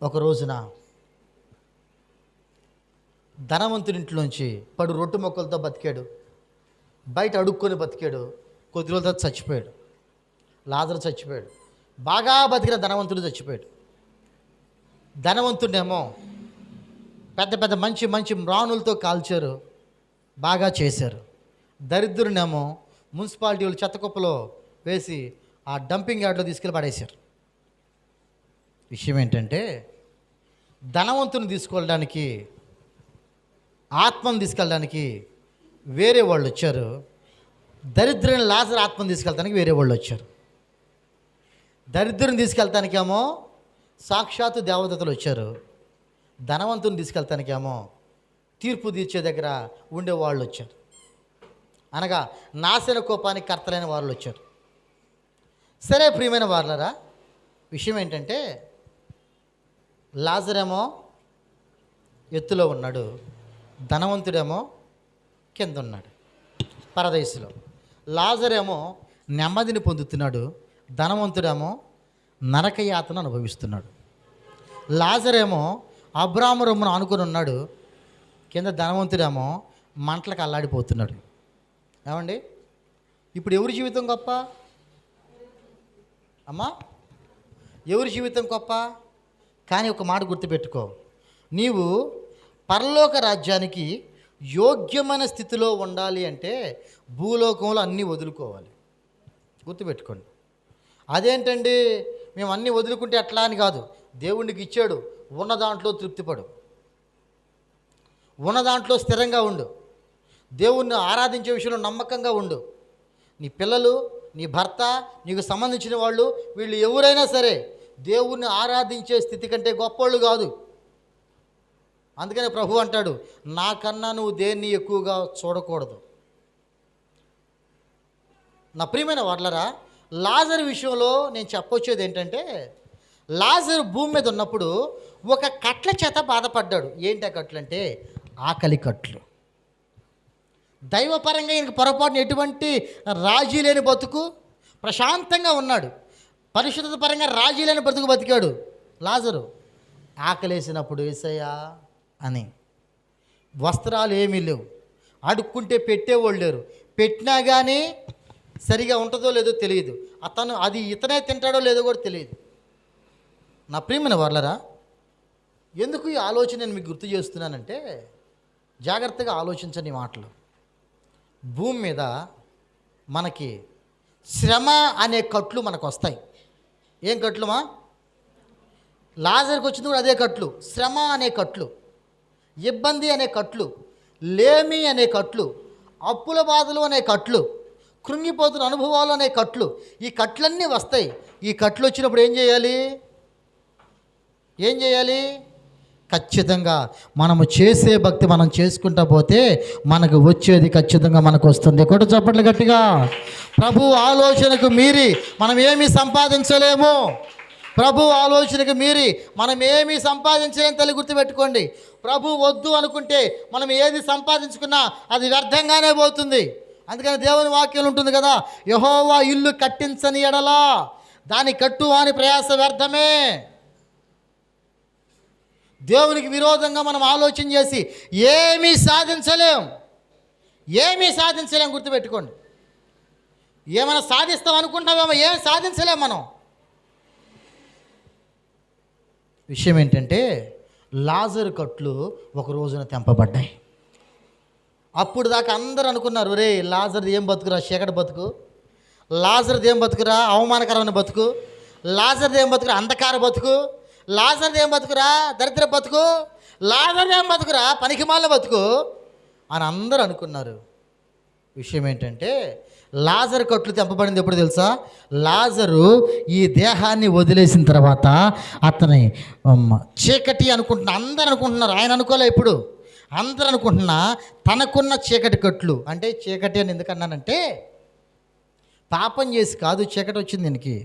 ఒక రోజున ధనవంతుడింట్లోంచి పడు రొట్టు మొక్కలతో బతికాడు, బయట అడుక్కొని బతికాడు, కొద్ది రోజుల తర్వాత చచ్చిపోయాడు. లాజరు చచ్చిపోయాడు. బాగా బతికిన ధనవంతుడు చచ్చిపోయాడు. ధనవంతుడేమో పెద్ద పెద్ద మంచి మంచి మ్రాణులతో కాల్చారు, బాగా చేశారు. దరిద్రునేమో మున్సిపాలిటీ వాళ్ళు చెత్త కుప్పలో వేసి ఆ డంపింగ్ యార్డ్లో తీసుకెళ్ళి పడేశారు. విషయం ఏంటంటే ధనవంతుని తీసుకెళ్ళడానికి, ఆత్మను తీసుకెళ్ళడానికి వేరే వాళ్ళు వచ్చారు, దరిద్రుని లాజరు ఆత్మను తీసుకెళ్ళడానికి వేరే వాళ్ళు వచ్చారు. దరిద్రుని తీసుకెళ్తానికేమో సాక్షాత్తు దేవదూతలు వచ్చారు, ధనవంతుని తీసుకెళ్తానికేమో తీర్పు తీర్చే దగ్గర ఉండేవాళ్ళు వచ్చారు, అనగా నాశన కోపానికి కర్తలైన వాళ్ళు వచ్చారు. సరే ప్రియమైన వాళ్ళరా, విషయం ఏంటంటే లాజరేమో ఎత్తులో ఉన్నాడు, ధనవంతుడేమో కింద ఉన్నాడు పరదేశంలో. లాజరేమో నెమ్మదిని పొందుతున్నాడు, ధనవంతుడేమో నరకయాతను అనుభవిస్తున్నాడు. లాజరేమో అబ్రాము రొమ్మును ఆనుకొని ఉన్నాడు, కింద ధనవంతుడేమో మంటలకు అల్లాడిపోతున్నాడు. ఏమండి, ఇప్పుడు ఎవరి జీవితం గొప్ప అమ్మా? ఎవరి జీవితం గొప్ప? కానీ ఒక మాట గుర్తుపెట్టుకో, నీవు పరలోక రాజ్యానికి యోగ్యమైన స్థితిలో ఉండాలి అంటే భూలోకంలో అన్నీ వదులుకోవాలి. గుర్తుపెట్టుకోండి. అదేంటండి మేము అన్నీ వదులుకుంటే ఎట్లా అని కాదు. దేవునికి ఇచ్చాడు, ఉన్న దాంట్లో తృప్తిపడు, ఉన్న దాంట్లో స్థిరంగా ఉండు, దేవుణ్ణి ఆరాధించే విషయంలో నమ్మకంగా ఉండు. నీ పిల్లలు, నీ భర్త, నీకు సంబంధించిన వాళ్ళు, వీళ్ళు ఎవరైనా సరే దేవుణ్ణి ఆరాధించే స్థితి కంటే గొప్పోళ్ళు కాదు. అందుకని ప్రభు అంటాడు, నాకన్నా నువ్వు దేన్ని ఎక్కువగా చూడకూడదు. నా ప్రియమైన వాళ్ళరా, లాజరు విషయంలో నేను చెప్పొచ్చేది ఏంటంటే, లాజరు భూమి మీద ఉన్నప్పుడు ఒక కట్ల చేత బాధపడ్డాడు. ఏంటి ఆ కట్లు అంటే ఆకలి కట్లు. దైవపరంగా ఈయనకు పొరపాటున ఎటువంటి రాజీ లేని బతుకు, ప్రశాంతంగా ఉన్నాడు. పరిశుద్ధత పరంగా రాజీ లేని బతుకు బతికాడు లాజరు. ఆకలేసినప్పుడు యేసయ్యా అని, వస్త్రాలు ఏమీ లేవు, అడుక్కుంటే పెట్టేవాళ్ళు లేరు, పెట్టినా కానీ సరిగా ఉంటుందో లేదో తెలియదు, అది ఇతనే తింటాడో లేదో కూడా తెలియదు. నా ప్రియమైన వాళ్ళరా, ఎందుకు ఈ ఆలోచన నేను మీకు గుర్తు చేస్తున్నానంటే, జాగ్రత్తగా ఆలోచించని మాటలు. భూమి మీద మనకి శ్రమ అనే కట్లు మనకు వస్తాయి. ఏం కట్లుమా? లాజర్కి వచ్చింది కూడా అదే కట్లు. శ్రమ అనే కట్లు, ఇబ్బంది అనే కట్లు, లేమి అనే కట్లు, అప్పుల బాధలు అనే కట్లు, కృంగిపోతున్న అనుభవాలు అనే కట్లు. ఈ కట్లన్నీ వస్తాయి. ఈ కట్లు వచ్చినప్పుడు ఏం చేయాలి? ఖచ్చితంగా మనము చేసే భక్తి మనం చేసుకుంటా పోతే మనకు వచ్చేది ఖచ్చితంగా మనకు వస్తుంది. కొట్టు చప్పట్లు గట్టిగా. ప్రభు ఆలోచనకు మీరి మనం ఏమీ సంపాదించలేము. ప్రభు ఆలోచనకు మీరి మనం ఏమీ సంపాదించలేని తల్లి గుర్తుపెట్టుకోండి. ప్రభు వద్దు అనుకుంటే మనం ఏది సంపాదించుకున్నా అది వ్యర్థంగానే పోతుంది. అందుకని దేవుని వాక్యం ఉంటుంది కదా, యెహోవా ఇల్లు కట్టించని ఎడలా దాని కట్టు అని ప్రయాస వ్యర్థమే. దేవునికి విరోధంగా మనం ఆలోచన చేసి ఏమీ సాధించలేం. గుర్తుపెట్టుకోండి. ఏమైనా సాధిస్తాం అనుకుంటున్నామేమో, ఏం సాధించలేం మనం. విషయం ఏంటంటే లాజరు కట్లు ఒక రోజున తెంపబడ్డాయి. అప్పుడు దాకా అందరూ అనుకున్నారు, రే లాజర్ది ఏం బతుకురా, చీకటి బతుకు, లాజర్ది ఏం బతుకురా, అవమానకరమైన బతుకు, లాజర్ది ఏం బతుకురా, అంధకార బతుకు, లాజర్ది ఏం బతుకురా, దరిద్ర బతుకు, లాజర్ది ఏం బతుకురా, పనికిమాలిన బతుకు అని అందరూ అనుకున్నారు. విషయం ఏంటంటే లాజరు కట్లు తెంపబడింది ఎప్పుడు తెలుసా? లాజరు ఈ దేహాన్ని వదిలేసిన తర్వాత అతని చీకటి అందరూ అనుకుంటున్నారు, ఆయన అనుకోలే. ఇప్పుడు అందరూ అనుకుంటున్నా తనకున్న చీకటి కట్లు, అంటే చీకటి అని ఎందుకన్నానంటే పాపం చేసి కాదు చీకటి వచ్చింది దీనికి.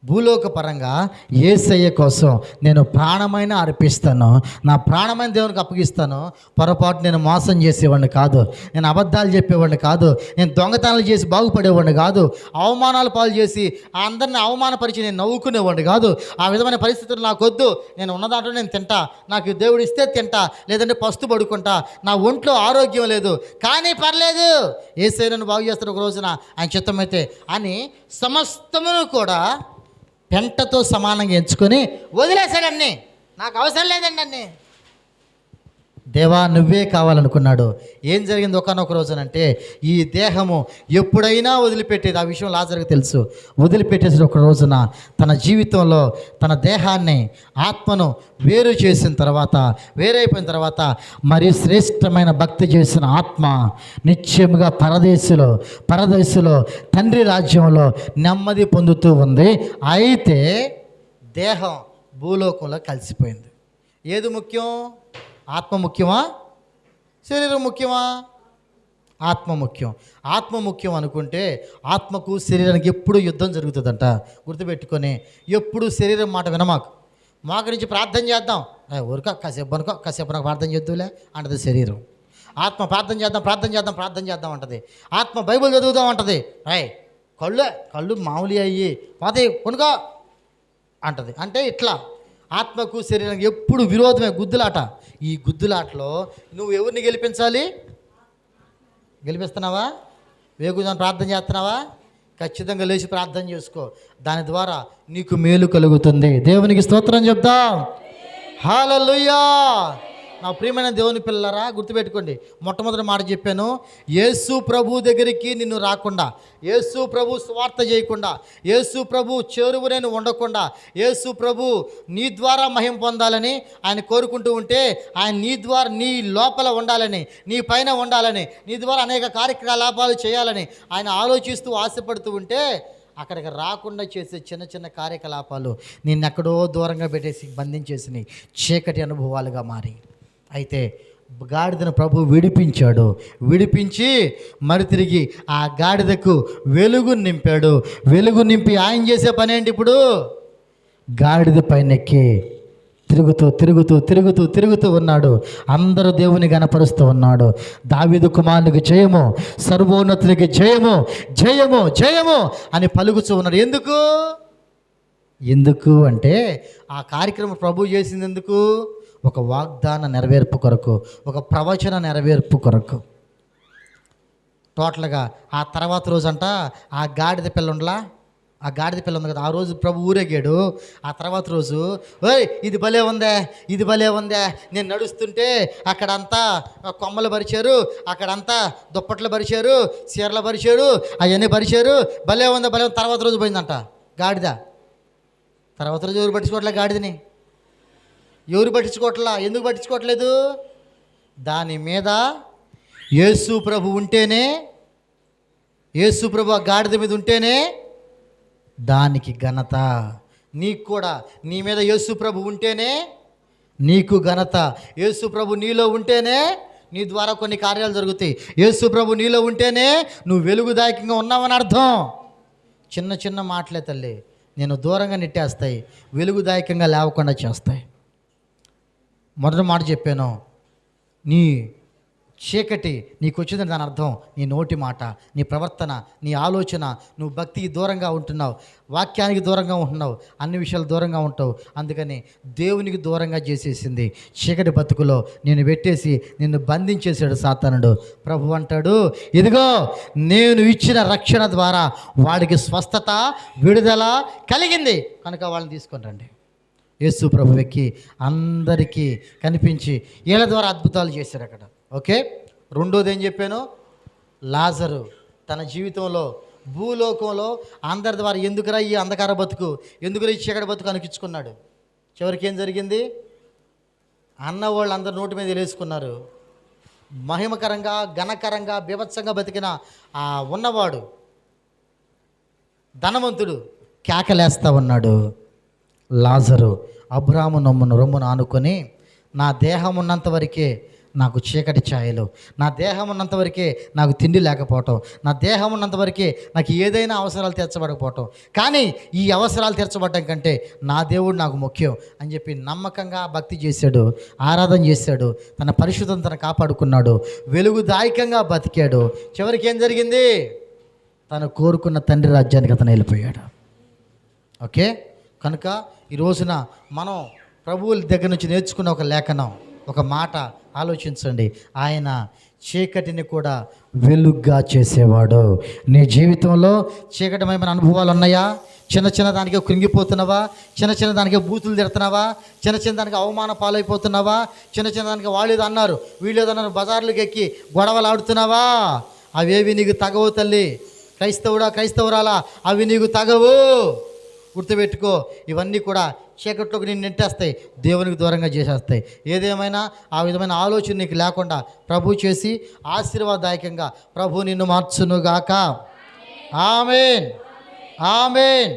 భూలోక పరంగా యేసయ్య కోసం నేను ప్రాణమైన అర్పిస్తాను, నా ప్రాణమైన దేవునికి అప్పగిస్తాను. పొరపాటు నేను మోసం చేసేవాడిని కాదు, నేను అబద్ధాలు చెప్పేవాడిని కాదు, నేను దొంగతనాలు చేసి బాగుపడేవాడిని కాదు, అవమానాలు పాలు చేసి అందరిని అవమానపరిచి నేను నవ్వుకునేవాడిని కాదు. ఆ విధమైన పరిస్థితులు నాకు వద్దు. నేను ఉన్న దాంట్లో నేను తింటా, నాకు దేవుడు ఇస్తే తింటా, లేదంటే పస్తు పడుకుంటా, నా ఒంట్లో ఆరోగ్యం లేదు కానీ పర్లేదు, యేసయ్య నన్ను బాగు చేస్తాడు ఒక రోజున ఆయన చిత్తమైతే అని సమస్తమును కూడా పెంటతో సమానంగా ఎంచుకొని వదిలేశాడన్ని. నాకు అవసరం లేదండి అన్ని. దేవా నువ్వే కావాలనుకున్నాడు. ఏం జరిగింది ఒకనొక రోజునంటే ఈ దేహము ఎప్పుడైనా వదిలిపెట్టేది. ఆ విషయం లాజరుకు తెలుసు. వదిలిపెట్టేసి ఒక రోజున తన జీవితంలో తన దేహాన్ని ఆత్మను వేరు చేసిన తర్వాత, వేరైపోయిన తర్వాత మరి శ్రేష్టమైన భక్తి చేసిన ఆత్మ నిత్యముగా పరదేశులో తండ్రి రాజ్యంలో నెమ్మది పొందుతూ ఉంది. అయితే దేహం భూలోకంలో కలిసిపోయింది. ఏది ముఖ్యం? ఆత్మ ముఖ్యమా, శరీరం ముఖ్యమా? ఆత్మ ముఖ్యం. ఆత్మ ముఖ్యం అనుకుంటే ఆత్మకు శరీరానికి ఎప్పుడు యుద్ధం జరుగుతుందంట. గుర్తుపెట్టుకొని ఎప్పుడు శరీరం మాట వినమాకు. మోకరించి ప్రార్థన చేద్దాం, ఊరిక కాసేపు అనుకో, కాసేపు నాకు ప్రార్థన చేద్దులే అంటది శరీరం. ఆత్మ ప్రార్థన చేద్దాం అంటది. ఆత్మ బైబిల్ చదువుదాం అంటది. కళ్ళు మామూలు అయ్యి పోతే కొనుకో అంటది. అంటే ఇట్లా ఆత్మకు శరీరానికి ఎప్పుడు విరోధమే, గుద్దులాట. ఈ గుద్దులాటలో నువ్వు ఎవరిని గెలిపిస్తున్నావా? వేగుదాన్ని ప్రార్థన చేస్తున్నావా? ఖచ్చితంగా లేచి ప్రార్థన చేసుకో. దాని ద్వారా నీకు మేలు కలుగుతుంది. దేవునికి స్తోత్రం చెప్దాం. హల్లెలూయా. నా ప్రియమైన దేవుని పిల్లలారా గుర్తుపెట్టుకోండి, మొట్టమొదటి మాట చెప్పాను, యేసు ప్రభు దగ్గరికి నిన్ను రాకుండా, యేసు ప్రభు స్వార్థ చేయకుండా, యేసు ప్రభు చేరువు నేను ఉండకుండా, యేసు ప్రభు నీ ద్వారా మహిమ పొందాలని ఆయన కోరుకుంటూ ఉంటే, ఆయన నీ లోపల ఉండాలని, నీ పైన ఉండాలని, నీ ద్వారా అనేక కార్యకలాపాలు చేయాలని ఆయన ఆలోచిస్తూ ఆశపడుతూ ఉంటే, అక్కడికి రాకుండా చేసే చిన్న చిన్న కార్యకలాపాలు నిన్నెక్కడో దూరంగా పెట్టేసి బంధించేసి చీకటి అనుభవాలుగా మారి, అయితే గాడిదను ప్రభు విడిపించి మరి తిరిగి ఆ గాడిదకు వెలుగు నింపాడు. వెలుగు నింపి ఆయన చేసే పని ఏంటి? ఇప్పుడు గాడిద పైనెక్కి తిరుగుతూ ఉన్నాడు. అందరూ దేవుని గణపరుస్తూ ఉన్నాడు. దావీదు కుమారునికి జయము, సర్వోన్నతునికి జయము అని పలుకుతూ ఉన్నాడు. ఎందుకు అంటే ఆ కార్యక్రమం ప్రభు చేసింది ఎందుకు? ఒక వాగ్దాన నెరవేర్పు కొరకు, ఒక ప్రవచన నెరవేర్పు కొరకు. టోటల్గా ఆ తర్వాత రోజంట ఆ గాడిద పిల్ల ఉంది కదా, ఆ రోజు ప్రభు ఊరేగాడు. ఆ తర్వాత రోజు ఇది భలే ఉందే, నేను నడుస్తుంటే అక్కడంతా కొమ్మలు పరిచారు, అక్కడంతా దుప్పట్లు పరిచారు, చీరలు పరిచారు, అవన్నీ పరిచారు, భలే ఉంది. తర్వాత రోజు పోయిందంట గాడిద. తర్వాత రోజు ఎవరు పట్టించుకోవట్లే గాడిదని? ఎందుకు పట్టించుకోవట్లేదు? దాని మీద యేసు ప్రభు ఆ గాడిద మీద ఉంటేనే దానికి ఘనత. నీకు కూడా నీ మీద యేసు ప్రభు ఉంటేనే నీకు ఘనత. యేసు ప్రభు నీలో ఉంటేనే నీ ద్వారా కొన్ని కార్యాలు జరుగుతాయి. యేసు ప్రభు నీలో ఉంటేనే నువ్వు వెలుగుదాయకంగా ఉన్నావని అర్థం. చిన్న మాటలే తల్లి నేను దూరంగా నెట్టేస్తాయి, వెలుగుదాయకంగా లేవకుండా చేస్తాయి. మొదటి మాట చెప్పాను, నీ చీకటి నీకు వచ్చిందని దాని అర్థం నీ నోటి మాట, నీ ప్రవర్తన, నీ ఆలోచన. నువ్వు భక్తికి దూరంగా ఉంటున్నావు, వాక్యానికి దూరంగా ఉంటున్నావు, అన్ని విషయాలు దూరంగా ఉంటావు. అందుకని దేవునికి దూరంగా చేసేసింది. చీకటి బతుకులో నేను పెట్టేసి నిన్ను బంధించేశాడు సాతానుడు. ప్రభు అంటాడు, ఇదిగో నేను ఇచ్చిన రక్షణ ద్వారా వాడికి స్వస్థత, విడుదల కలిగింది కనుక వాళ్ళని తీసుకొని రండి. యేసు ప్రభు ఎక్కి అందరికీ కనిపించి వీళ్ళ ద్వారా అద్భుతాలు చేశారు అక్కడ. ఓకే, రెండోది ఏం చెప్పాను, లాజరు తన జీవితంలో భూలోకంలో అందరి ద్వారా ఎందుకురా ఈ అంధకార బతుకు, ఎందుకురా ఈ చీకటి బతుకు అనిపించుకున్నాడు. చివరికి ఏం జరిగింది, అన్నవాళ్ళు అందరు నోటి మీద వేసుకున్నారు. మహిమకరంగా ఘనకరంగా బీభత్సంగా బతికిన ఆ ఉన్నవాడు ధనవంతుడు కేకలేస్తా ఉన్నాడు. లాజరు అబ్రాము రొమ్మును ఆనుకొని, నా దేహం ఉన్నంత వరకే నాకు చీకటి ఛాయలు, నా దేహం ఉన్నంత వరకే నాకు తిండి లేకపోవటం, నా దేహం ఉన్నంత వరకే నాకు ఏదైనా అవసరాలు తీర్చబడకపోవటం, కానీ ఈ అవసరాలు తీర్చబడటం కంటే నా దేవుడు నాకు ముఖ్యం అని చెప్పి నమ్మకంగా భక్తి చేశాడు, ఆరాధన చేశాడు, తన పరిశుద్ధతను కాపాడుకున్నాడు, వెలుగుదాయకంగా బతికాడు. చివరికి ఏం జరిగింది, తను కోరుకున్న తండ్రి రాజ్యానికి అతను వెళ్ళిపోయాడు. ఓకే, కనుక ఈ రోజున మనం ప్రభువుల దగ్గర నుంచి నేర్చుకున్న ఒక లేఖనం, ఒక మాట ఆలోచించండి. ఆయన చీకటిని కూడా వెలుగ్గా చేసేవాడు. నీ జీవితంలో చీకటిమైన అనుభవాలు ఉన్నాయా? చిన్న చిన్న దానికి కృంగిపోతున్నావా? చిన్న చిన్న దానికి బూతులు తిడుతున్నావా? చిన్న చిన్న దానికి అవమాన పాలైపోతున్నావా? చిన్న చిన్న దానికి వాళ్ళు ఏదో అన్నారు వీళ్ళు ఏదో అన్నారు బజార్లకు ఎక్కి గొడవలు ఆడుతున్నావా? అవేవి నీకు తగవు తల్లి. క్రైస్తవుడా క్రైస్తవురాలా, అవి నీకు తగవు. గుర్తుపెట్టుకో, ఇవన్నీ కూడా చీకట్లోకి నిన్ను నెట్టేస్తాయి, దేవునికి దూరంగా చేసేస్తాయి. ఏదేమైనా ఆ విధమైన ఆలోచన నీకు లేకుండా ప్రభు చేసి ఆశీర్వాదదాయకంగా ప్రభు నిన్ను మార్చునుగాక. ఆమేన్, ఆమేన్.